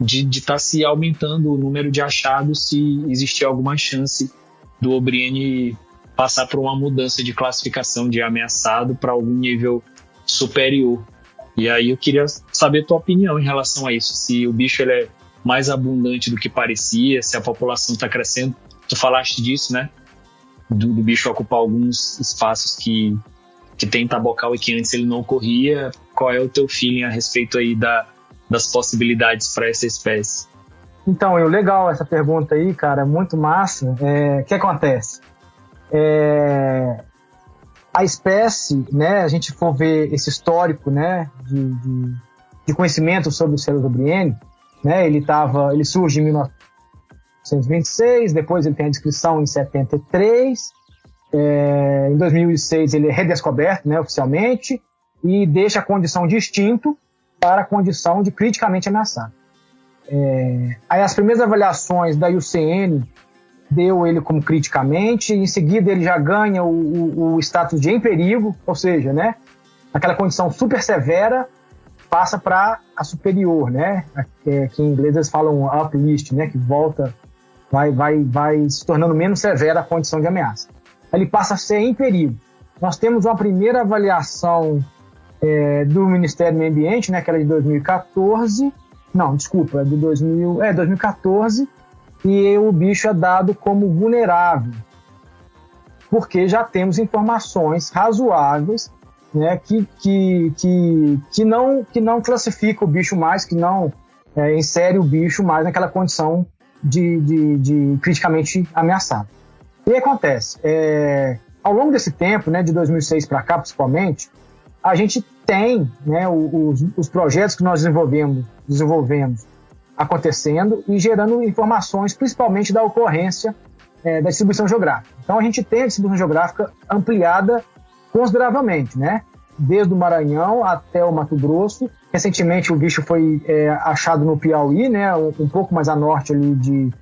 de estar se aumentando o número de achados, se existir alguma chance do Obriene passar por uma mudança de classificação de ameaçado para algum nível superior. E aí eu queria saber a tua opinião em relação a isso, se o bicho ele é mais abundante do que parecia, se a população está crescendo. Tu falaste disso, né? Do bicho ocupar alguns espaços que tem tabocal e que antes ele não ocorria. Qual é o teu feeling a respeito aí das possibilidades para essa espécie? Então, legal essa pergunta aí, cara, muito massa. O que acontece? A espécie, né, a gente for ver esse histórico, né, de conhecimento sobre o Cerathobriene, né, ele surge em 1926, depois ele tem a descrição em 73, em 2006 ele é redescoberto, né, oficialmente, e deixa a condição de extinto para a condição de criticamente ameaçado. Aí as primeiras avaliações da IUCN deu ele como criticamente, em seguida ele já ganha o status de em perigo, ou seja, né, aquela condição super severa passa para a superior, né, que em inglês eles falam uplist, né, que volta, vai se tornando menos severa a condição de ameaça. Ele passa a ser em perigo. Nós temos uma primeira avaliação do Ministério do Meio Ambiente, né, que era de 2014, não, desculpa, de 2014, e o bicho é dado como vulnerável, porque já temos informações razoáveis, né, que não classifica o bicho mais, que não insere o bicho mais naquela condição de criticamente ameaçado. E acontece, ao longo desse tempo, né, de 2006 para cá principalmente, a gente tem, né, os projetos que nós desenvolvemos acontecendo e gerando informações, principalmente da ocorrência da distribuição geográfica. Então a gente tem a distribuição geográfica ampliada consideravelmente, né? Desde o Maranhão até o Mato Grosso. Recentemente o bicho foi achado no Piauí, né? Um pouco mais a norte ali de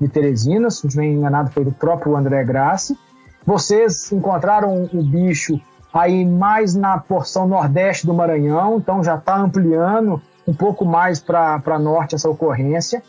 Teresina, se não estiver enganado foi do próprio André Grassi. Vocês encontraram o bicho aí mais na porção nordeste do Maranhão, então já está ampliando um pouco mais para norte essa ocorrência,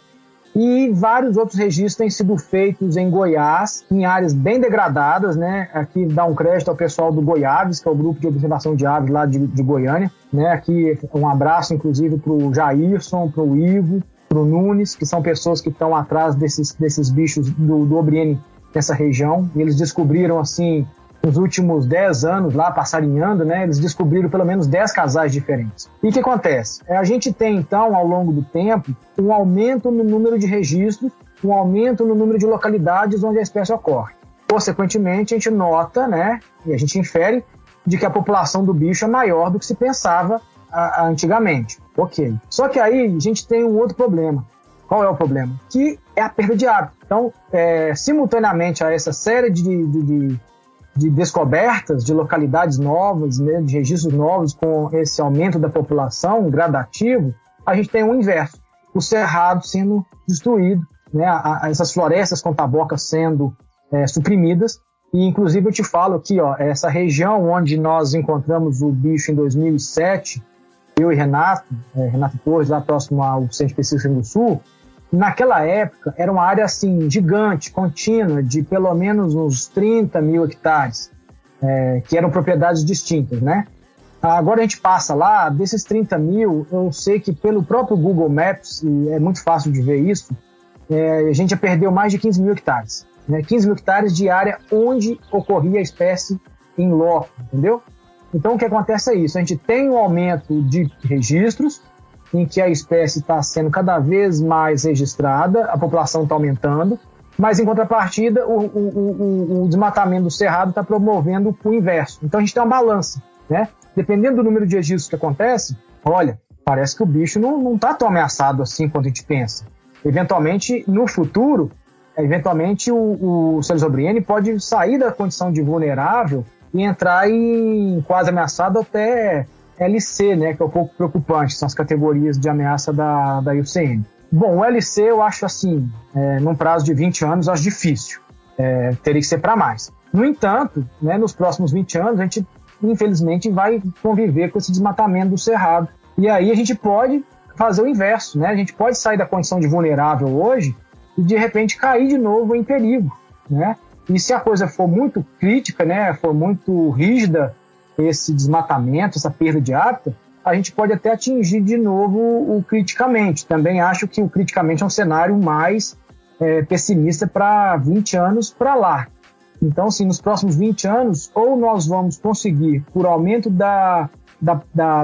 e vários outros registros têm sido feitos em Goiás, em áreas bem degradadas, né? Aqui dá um crédito ao pessoal do Goiaves, que é o grupo de observação de aves lá de Goiânia, né? Aqui um abraço inclusive para o Jairson, para o Ivo, para o Nunes, que são pessoas que estão atrás desses bichos do Obriene nessa região, e eles descobriram assim nos últimos 10 anos lá passarinhando, né, eles descobriram pelo menos 10 casais diferentes. E o que acontece? A gente tem, então, ao longo do tempo, um aumento no número de registros, um aumento no número de localidades onde a espécie ocorre. Consequentemente, a gente nota, né, e a gente infere, de que a população do bicho é maior do que se pensava antigamente. Ok. Só que aí a gente tem um outro problema. Qual é o problema? Que é a perda de hábito. Então, simultaneamente a essa série de descobertas de localidades novas, né, de registros novos com esse aumento da população gradativo, a gente tem o inverso, o cerrado sendo destruído, né, essas florestas com taboca sendo suprimidas, e inclusive eu te falo aqui, ó, essa região onde nós encontramos o bicho em 2007, eu e Renato Torres, lá próximo ao Centro Pesquisa do Sul, naquela época era uma área assim gigante, contínua, de pelo menos uns 30 mil hectares, que eram propriedades distintas, né? Agora a gente passa lá, desses 30 mil, eu sei que pelo próprio Google Maps, e é muito fácil de ver isso, a gente já perdeu mais de 15 mil hectares. né? 15 mil hectares de área onde ocorria a espécie em loco, entendeu? Então o que acontece é isso, a gente tem um aumento de registros, em que a espécie está sendo cada vez mais registrada, a população está aumentando, mas em contrapartida o desmatamento do cerrado está promovendo o inverso. Então a gente tem uma balança, né? Dependendo do número de registros que acontece, olha, parece que o bicho não está tão ameaçado assim quanto a gente pensa. Eventualmente, no futuro, o Celus obrieni pode sair da condição de vulnerável e entrar em quase ameaçado até LC, né, que é um pouco preocupante, são as categorias de ameaça da IUCN. Bom, o LC eu acho assim, num prazo de 20 anos, eu acho difícil, teria que ser para mais. No entanto, né, nos próximos 20 anos, a gente infelizmente vai conviver com esse desmatamento do cerrado. E aí a gente pode fazer o inverso, né? A gente pode sair da condição de vulnerável hoje e de repente cair de novo em perigo, né? E se a coisa for muito crítica, né, for muito rígida, esse desmatamento, essa perda de hábitat, a gente pode até atingir de novo o criticamente. Também acho que o criticamente é um cenário mais pessimista para 20 anos para lá. Então, assim, nos próximos 20 anos, ou nós vamos conseguir, por aumento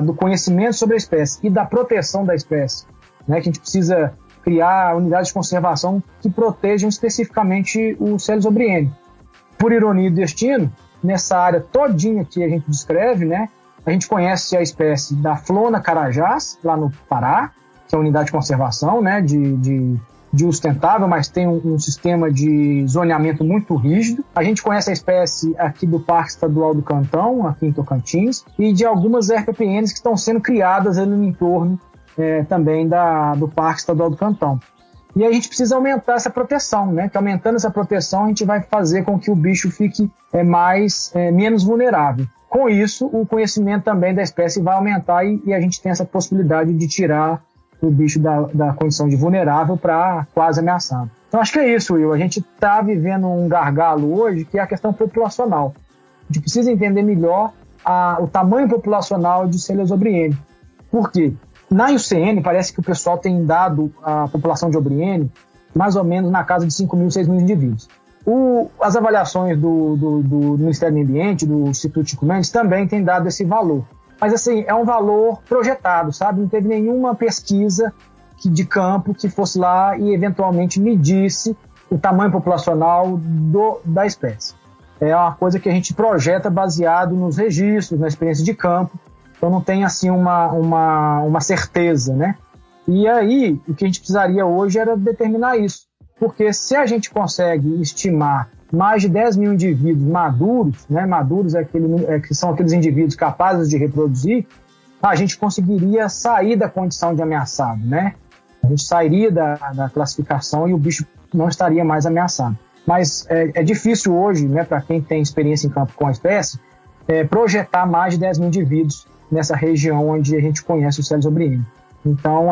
do conhecimento sobre a espécie e da proteção da espécie, né, que a gente precisa criar unidades de conservação que protejam especificamente o Celus obrieni. Por ironia do destino, nessa área todinha que a gente descreve, né, a gente conhece a espécie da Flona carajás, lá no Pará, que é a unidade de conservação, né, de uso sustentável, mas tem um sistema de zoneamento muito rígido. A gente conhece a espécie aqui do Parque Estadual do Cantão, aqui em Tocantins, e de algumas RPPNs que estão sendo criadas ali no entorno também do Parque Estadual do Cantão. E a gente precisa aumentar essa proteção, né? Que aumentando essa proteção a gente vai fazer com que o bicho fique menos vulnerável. Com isso, o conhecimento também da espécie vai aumentar e a gente tem essa possibilidade de tirar o bicho da condição de vulnerável para quase ameaçado. Então acho que é isso, Will. A gente está vivendo um gargalo hoje que é a questão populacional. A gente precisa entender melhor o tamanho populacional de Celus obrieni. Por quê? Na IUCN parece que o pessoal tem dado a população de obrieni mais ou menos na casa de 5 mil, 6 mil indivíduos. As avaliações do Ministério do Meio Ambiente, do Instituto Chico Mendes, também têm dado esse valor. Mas, assim, é um valor projetado, sabe? Não teve nenhuma pesquisa de campo que fosse lá e, eventualmente, medisse o tamanho populacional da espécie. É uma coisa que a gente projeta baseado nos registros, na experiência de campo. Então, não tem, assim, uma certeza, né? E aí, o que a gente precisaria hoje era determinar isso. Porque se a gente consegue estimar mais de 10 mil indivíduos maduros, né? Maduros que são aqueles indivíduos capazes de reproduzir, a gente conseguiria sair da condição de ameaçado, né? A gente sairia da classificação e o bicho não estaria mais ameaçado. Mas é difícil hoje, né, para quem tem experiência em campo com a espécie, projetar mais de 10 mil indivíduos nessa região onde a gente conhece o Celus obrieni. Então,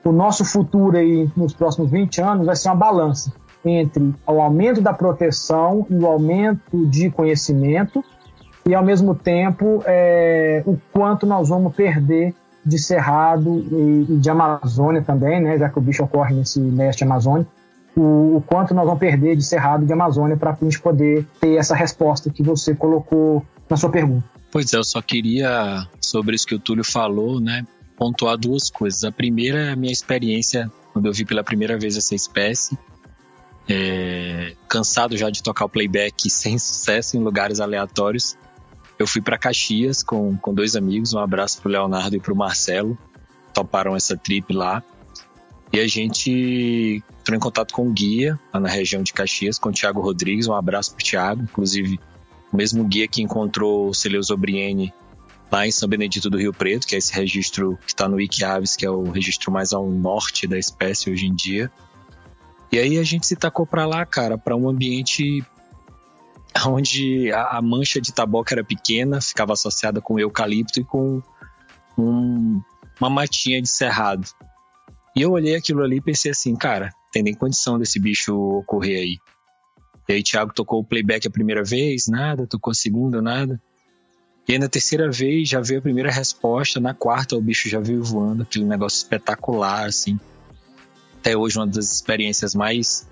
o nosso futuro aí, nos próximos 20 anos vai ser uma balança entre o aumento da proteção e o aumento de conhecimento e, ao mesmo tempo, o quanto nós vamos perder de cerrado e de Amazônia também, né, já que o bicho ocorre nesse leste amazônico, o quanto nós vamos perder de cerrado e de Amazônia para a gente poder ter essa resposta que você colocou na sua pergunta. Pois é, eu só queria, sobre isso que o Túlio falou, né, pontuar duas coisas. A primeira é a minha experiência quando eu vi pela primeira vez essa espécie. Cansado já de tocar o playback sem sucesso em lugares aleatórios, eu fui para Caxias com 2 amigos. Um abraço pro Leonardo e pro Marcelo, toparam essa trip lá, e a gente entrou em contato com o guia lá na região de Caxias, com o Thiago Rodrigues. Um abraço pro Thiago, inclusive o mesmo guia que encontrou o Celus obrieni lá em São Benedito do Rio Preto, que é esse registro que está no Wikiaves, que é o registro mais ao norte da espécie hoje em dia. E aí a gente se tacou para lá, cara, para um ambiente onde a mancha de taboca era pequena, ficava associada com eucalipto e com uma matinha de cerrado. E eu olhei aquilo ali e pensei assim, cara, tem nem condição desse bicho ocorrer aí. E aí Thiago tocou o playback a primeira vez, nada, tocou a segunda, nada. E aí na terceira vez já veio a primeira resposta, na quarta o bicho já veio voando, aquele negócio espetacular, assim. Até hoje uma das experiências mais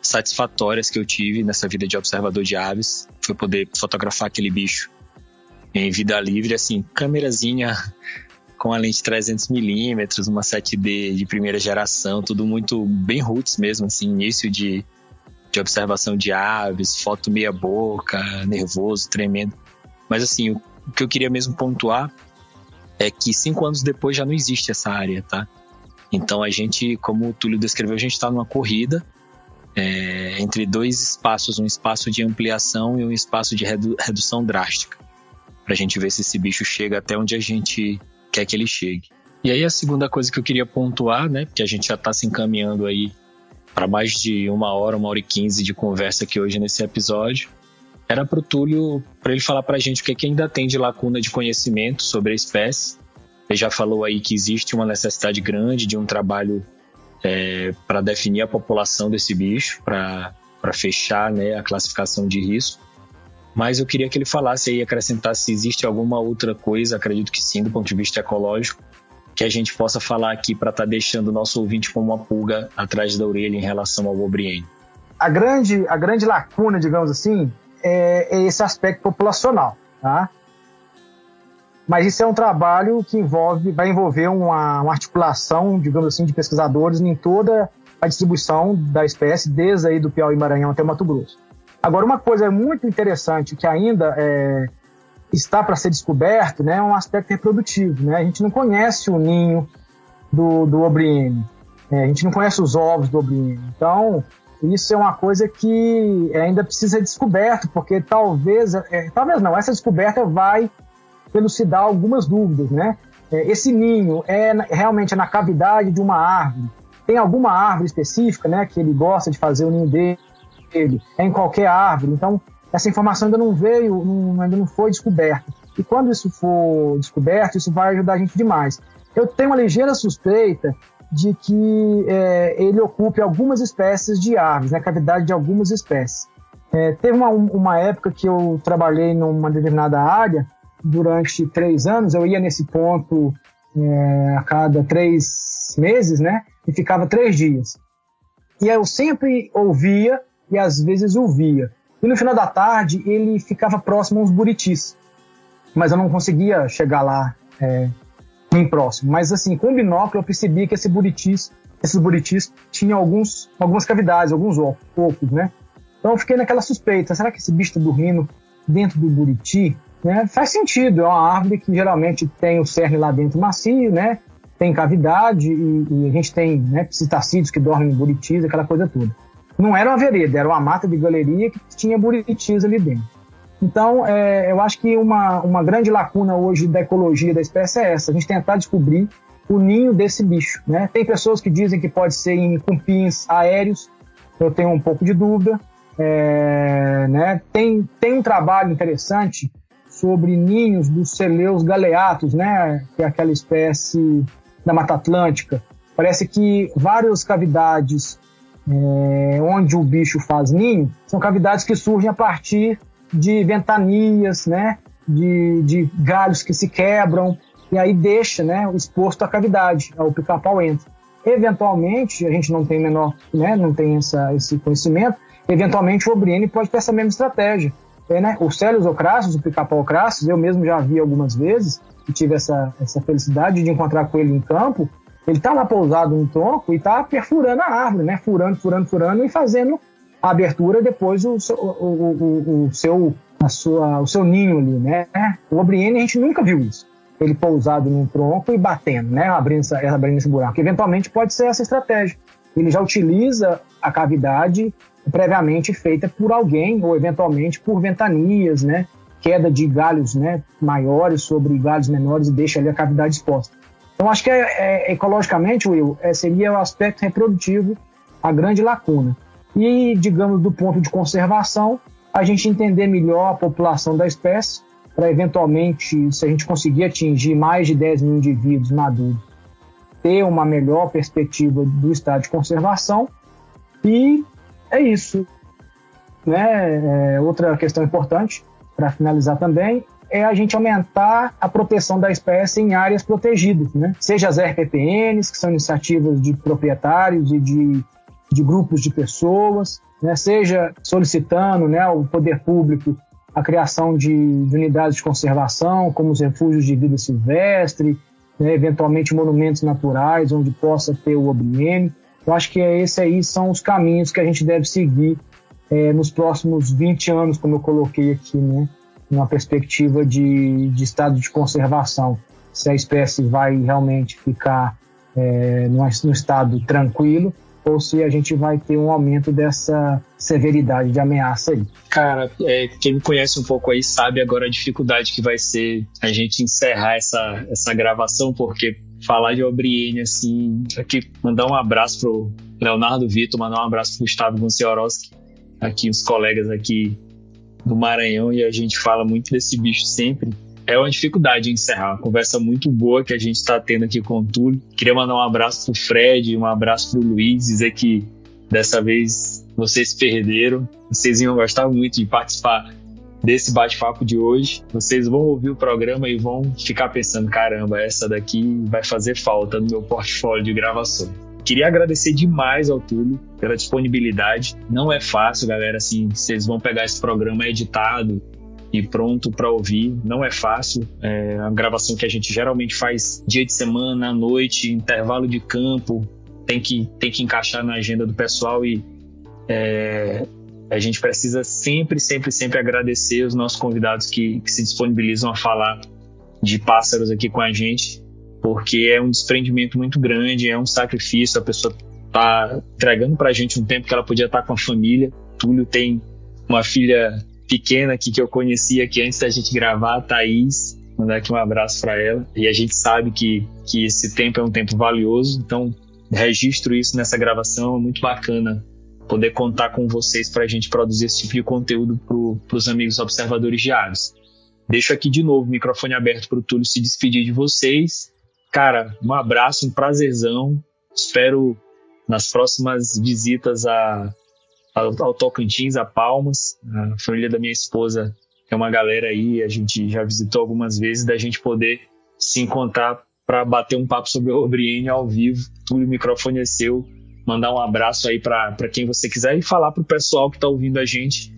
satisfatórias que eu tive nessa vida de observador de aves foi poder fotografar aquele bicho em vida livre, assim, câmerazinha com a lente 300mm, uma 7D de primeira geração, tudo muito bem roots mesmo, assim, início de observação de aves, foto meia boca, nervoso, tremendo. Mas assim, o que eu queria mesmo pontuar é que 5 anos depois já não existe essa área, tá? Então a gente, como o Túlio descreveu, a gente está numa corrida entre dois espaços, um espaço de ampliação e um espaço de redução drástica, para a gente ver se esse bicho chega até onde a gente quer que ele chegue. E aí a segunda coisa que eu queria pontuar, né, porque a gente já está se encaminhando aí para mais de 1h e 15 de conversa aqui hoje nesse episódio, era para o Túlio, para ele falar para a gente o que ainda tem de lacuna de conhecimento sobre a espécie. Ele já falou aí que existe uma necessidade grande de um trabalho para definir a população desse bicho, para fechar, né, a classificação de risco. Mas eu queria que ele falasse aí, acrescentasse se existe alguma outra coisa, acredito que sim, do ponto de vista ecológico, que a gente possa falar aqui para estar deixando o nosso ouvinte com uma pulga atrás da orelha em relação ao bobriene. A grande lacuna, digamos assim, é esse aspecto populacional, tá? Mas isso é um trabalho que vai envolver uma articulação, digamos assim, de pesquisadores em toda a distribuição da espécie, desde aí do Piauí e Maranhão até Mato Grosso. Agora, uma coisa muito interessante que ainda está para ser descoberto, né, é um aspecto reprodutivo, né? A gente não conhece o ninho do obriene, a gente não conhece os ovos do obriene. Então, isso é uma coisa que ainda precisa ser descoberto, porque talvez não, essa descoberta vai elucidar algumas dúvidas, né? Esse ninho realmente é na cavidade de uma árvore? Tem alguma árvore específica, né, que ele gosta de fazer o ninho dele? É em qualquer árvore? Então, essa informação ainda não foi descoberta. E quando isso for descoberto, isso vai ajudar a gente demais. Eu tenho uma ligeira suspeita de que ele ocupe algumas espécies de árvores, né, a cavidade de algumas espécies. Teve uma época que eu trabalhei numa determinada área. Durante 3 anos, eu ia nesse ponto a cada 3 meses, né? E ficava 3 dias. E aí eu sempre ouvia e às vezes ouvia. E no final da tarde, ele ficava próximo aos buritis. Mas eu não conseguia chegar lá bem próximo. Mas assim, com o binóculo eu percebi que esses buritis tinham algumas cavidades, alguns ocos, né? Então eu fiquei naquela suspeita. Será que esse bicho está dormindo dentro do buriti? Faz sentido, é uma árvore que geralmente tem o cerne lá dentro macio, né? Tem cavidade e a gente tem, né, psitacídeos que dormem em buritis, aquela coisa toda. Não era uma vereda, era uma mata de galeria que tinha buritis ali dentro. Então, eu acho que uma grande lacuna hoje da ecologia da espécie é essa, a gente tentar descobrir o ninho desse bicho, né? Tem pessoas que dizem que pode ser em cupins aéreos, eu tenho um pouco de dúvida. Né? Tem um trabalho interessante sobre ninhos dos Celeus galeatus, né, que é aquela espécie da Mata Atlântica. Parece que várias cavidades onde o bicho faz ninho são cavidades que surgem a partir de ventanias, né, de galhos que se quebram, e aí deixa, né, exposto à cavidade, o pica-pau entra. Eventualmente, a gente não tem não tem esse conhecimento, eventualmente o obriene pode ter essa mesma estratégia. Né? O Celeus ocrassus, o pica-pau ocrassus, eu mesmo já vi algumas vezes e tive essa felicidade de encontrar com ele em campo. Ele está lá pousado no tronco e está perfurando a árvore, né? Furando e fazendo a abertura, depois o seu ninho ali, né? O obriene a gente nunca viu isso. Ele pousado num tronco e batendo, né? Abrindo esse buraco. Eventualmente pode ser essa estratégia. Ele já utiliza a cavidade previamente feita por alguém, ou eventualmente por ventanias, né? Queda de galhos, né, maiores sobre galhos menores e deixa ali a cavidade exposta. Então acho que ecologicamente, Will, seria o aspecto reprodutivo a grande lacuna. E, digamos, do ponto de conservação, a gente entender melhor a população da espécie, para eventualmente, se a gente conseguir atingir mais de 10 mil indivíduos maduros, ter uma melhor perspectiva do estado de conservação. E é isso, né? Outra questão importante, para finalizar também, é a gente aumentar a proteção da espécie em áreas protegidas, né? Seja as RPPNs, que são iniciativas de proprietários e de de grupos de pessoas, né, seja solicitando, né, ao poder público a criação de unidades de conservação, como os refúgios de vida silvestre, né, eventualmente monumentos naturais, onde possa ter o OBN. Eu acho que esses aí são os caminhos que a gente deve seguir nos próximos 20 anos, como eu coloquei aqui, né, numa perspectiva de estado de conservação. Se a espécie vai realmente ficar num estado tranquilo, ou se a gente vai ter um aumento dessa severidade de ameaça aí. Cara, quem me conhece um pouco aí sabe agora a dificuldade que vai ser a gente encerrar essa gravação, porque falar de O'Brien, assim, aqui mandar um abraço pro Leonardo Vitor, mandar um abraço pro Gustavo Gonçalves, aqui os colegas aqui do Maranhão, e a gente fala muito desse bicho sempre. É uma dificuldade encerrar, uma conversa muito boa que a gente está tendo aqui com o Túlio. Queria mandar um abraço pro Fred, um abraço pro Luiz, dizer que dessa vez vocês perderam, vocês iam gostar muito de participar desse bate-papo de hoje. Vocês vão ouvir o programa e vão ficar pensando, caramba, essa daqui vai fazer falta no meu portfólio de gravação. Queria agradecer demais ao Túlio pela disponibilidade. Não é fácil, galera, assim, vocês vão pegar esse programa editado e pronto para ouvir, não é fácil. É uma gravação que a gente geralmente faz dia de semana, à noite, intervalo de campo, tem que encaixar na agenda do pessoal, e a gente precisa sempre agradecer os nossos convidados que se disponibilizam a falar de pássaros aqui com a gente, porque é um desprendimento muito grande, é um sacrifício, a pessoa tá entregando pra gente um tempo que ela podia estar com a família. Túlio tem uma filha pequena aqui que eu conheci aqui antes da gente gravar, a Thaís, mandar aqui um abraço para ela, e a gente sabe que esse tempo é um tempo valioso, então registro isso nessa gravação. É muito bacana poder contar com vocês para a gente produzir esse tipo de conteúdo para os amigos observadores de aves. Deixo aqui de novo o microfone aberto para o Túlio se despedir de vocês. Cara, um abraço, um prazerzão, espero nas próximas visitas ao Tocantins, a Palmas. A família da minha esposa é uma galera aí, a gente já visitou algumas vezes, da gente poder se encontrar para bater um papo sobre o O'Brien ao vivo. Túlio, o microfone é seu. Mandar um abraço aí para quem você quiser e falar para o pessoal que está ouvindo a gente,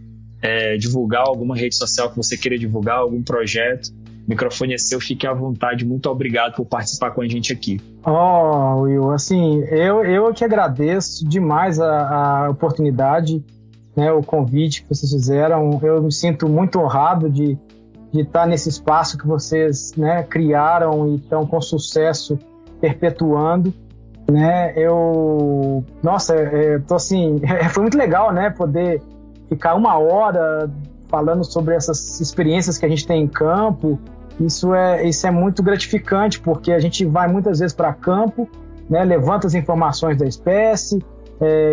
divulgar alguma rede social que você queira divulgar, algum projeto. O microfone é seu, fique à vontade. Muito obrigado por participar com a gente aqui. Will, assim, eu que agradeço demais a oportunidade, né, o convite que vocês fizeram. Eu me sinto muito honrado de estar nesse espaço que vocês, né, criaram e estão com sucesso perpetuando, né? Tô assim, foi muito legal, né, poder ficar 1 hora falando sobre essas experiências que a gente tem em campo. Isso é muito gratificante, porque a gente vai muitas vezes para campo, né, levanta as informações da espécie,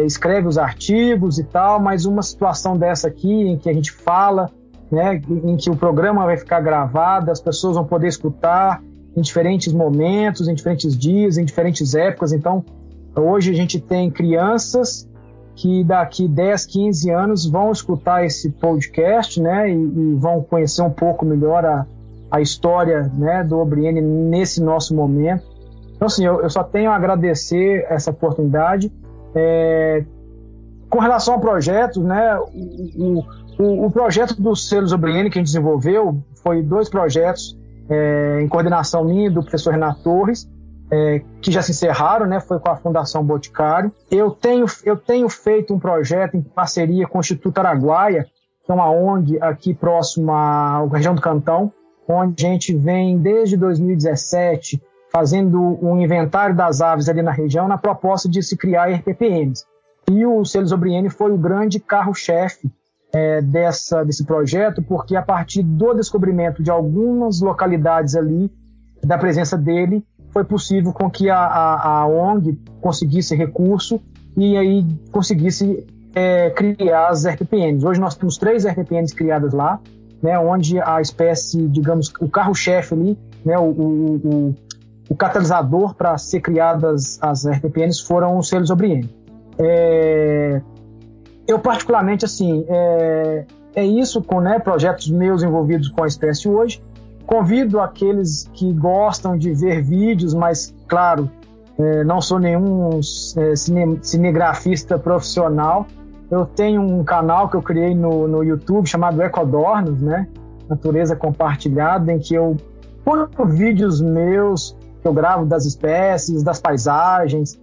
escreve os artigos e tal, mas uma situação dessa aqui, em que a gente fala, né, em que o programa vai ficar gravado, as pessoas vão poder escutar em diferentes momentos, em diferentes dias, em diferentes épocas. Então, hoje a gente tem crianças que daqui 10, 15 anos vão escutar esse podcast, né, e vão conhecer um pouco melhor a história, né, do O'Brien nesse nosso momento. Então, assim, eu só tenho a agradecer essa oportunidade. Com relação ao projeto, né, o projeto dos selos O'Brien que a gente desenvolveu foi 2 projetos em coordenação minha e do professor Renato Torres, que já se encerraram, né, foi com a Fundação Boticário. Eu tenho feito um projeto em parceria com o Instituto Araguaia, que é uma ONG aqui próxima à região do Cantão, onde a gente vem desde 2017 fazendo um inventário das aves ali na região, na proposta de se criar RPPNs. E o selos O'Brien foi o grande carro-chefe desse projeto, porque a partir do descobrimento de algumas localidades ali, da presença dele, foi possível com que a ONG conseguisse recurso e aí conseguisse criar as RPPNs. Hoje nós temos 3 RPPNs criadas lá, né, onde a espécie, digamos, o carro-chefe ali, né, o catalisador para ser criadas as RPPNs foram os selos O'Brien. Eu particularmente, assim, isso com, né, projetos meus envolvidos com a espécie hoje. Convido aqueles que gostam de ver vídeos, mas, claro, não sou nenhum cinegrafista profissional. Eu tenho um canal que eu criei no YouTube chamado Ecodornos, né? Natureza Compartilhada, em que eu ponho vídeos meus que eu gravo das espécies, das paisagens.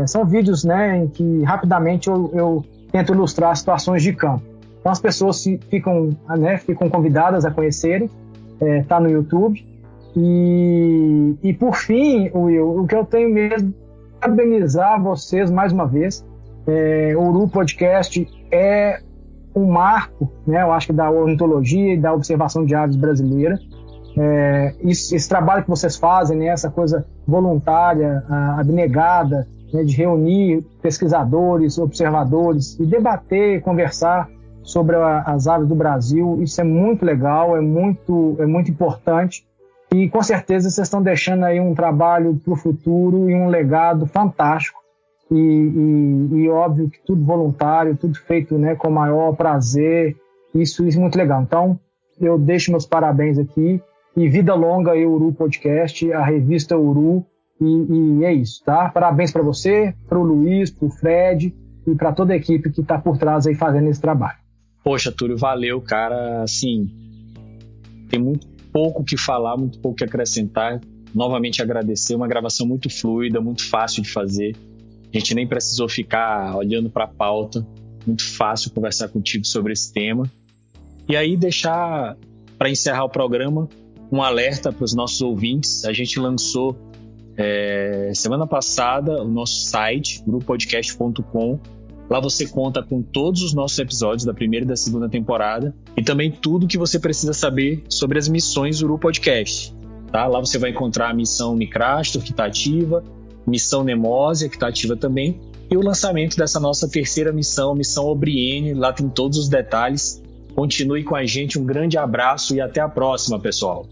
São vídeos, né, em que rapidamente eu tento ilustrar situações de campo. Então as pessoas ficam convidadas a conhecerem, tá no YouTube. E por fim, Will, o que eu tenho mesmo é parabenizar vocês mais uma vez. O Uru Podcast é um marco, né, eu acho que da ornitologia e da observação de aves brasileira. Esse trabalho que vocês fazem, né, essa coisa voluntária, abnegada, né, de reunir pesquisadores, observadores e debater, conversar sobre as aves do Brasil, isso é muito legal, é muito importante, e com certeza vocês estão deixando aí um trabalho para o futuro e um legado fantástico, e óbvio que tudo voluntário, tudo feito, né, com o maior prazer, isso é muito legal. Então eu deixo meus parabéns aqui, e vida longa aí o Uru Podcast, a revista Uru, e é isso, tá? Parabéns para você, para o Luiz, para o Fred e para toda a equipe que está por trás aí fazendo esse trabalho. Poxa, Túlio, valeu, cara. Assim, tem muito pouco que falar, muito pouco que acrescentar. Novamente agradecer, uma gravação muito fluida, muito fácil de fazer. A gente nem precisou ficar olhando para a pauta. Muito fácil conversar contigo sobre esse tema. E aí deixar, para encerrar o programa, um alerta para os nossos ouvintes. A gente lançou semana passada o nosso site, urupodcast.com. Lá você conta com todos os nossos episódios da primeira e da segunda temporada e também tudo que você precisa saber sobre as missões do Uru Podcast. Tá? Lá você vai encontrar a missão Micrastor, que está ativa, missão Nemósia, que está ativa também, e o lançamento dessa nossa terceira missão, missão Obriene. Lá tem todos os detalhes. Continue com a gente, um grande abraço e até a próxima, pessoal.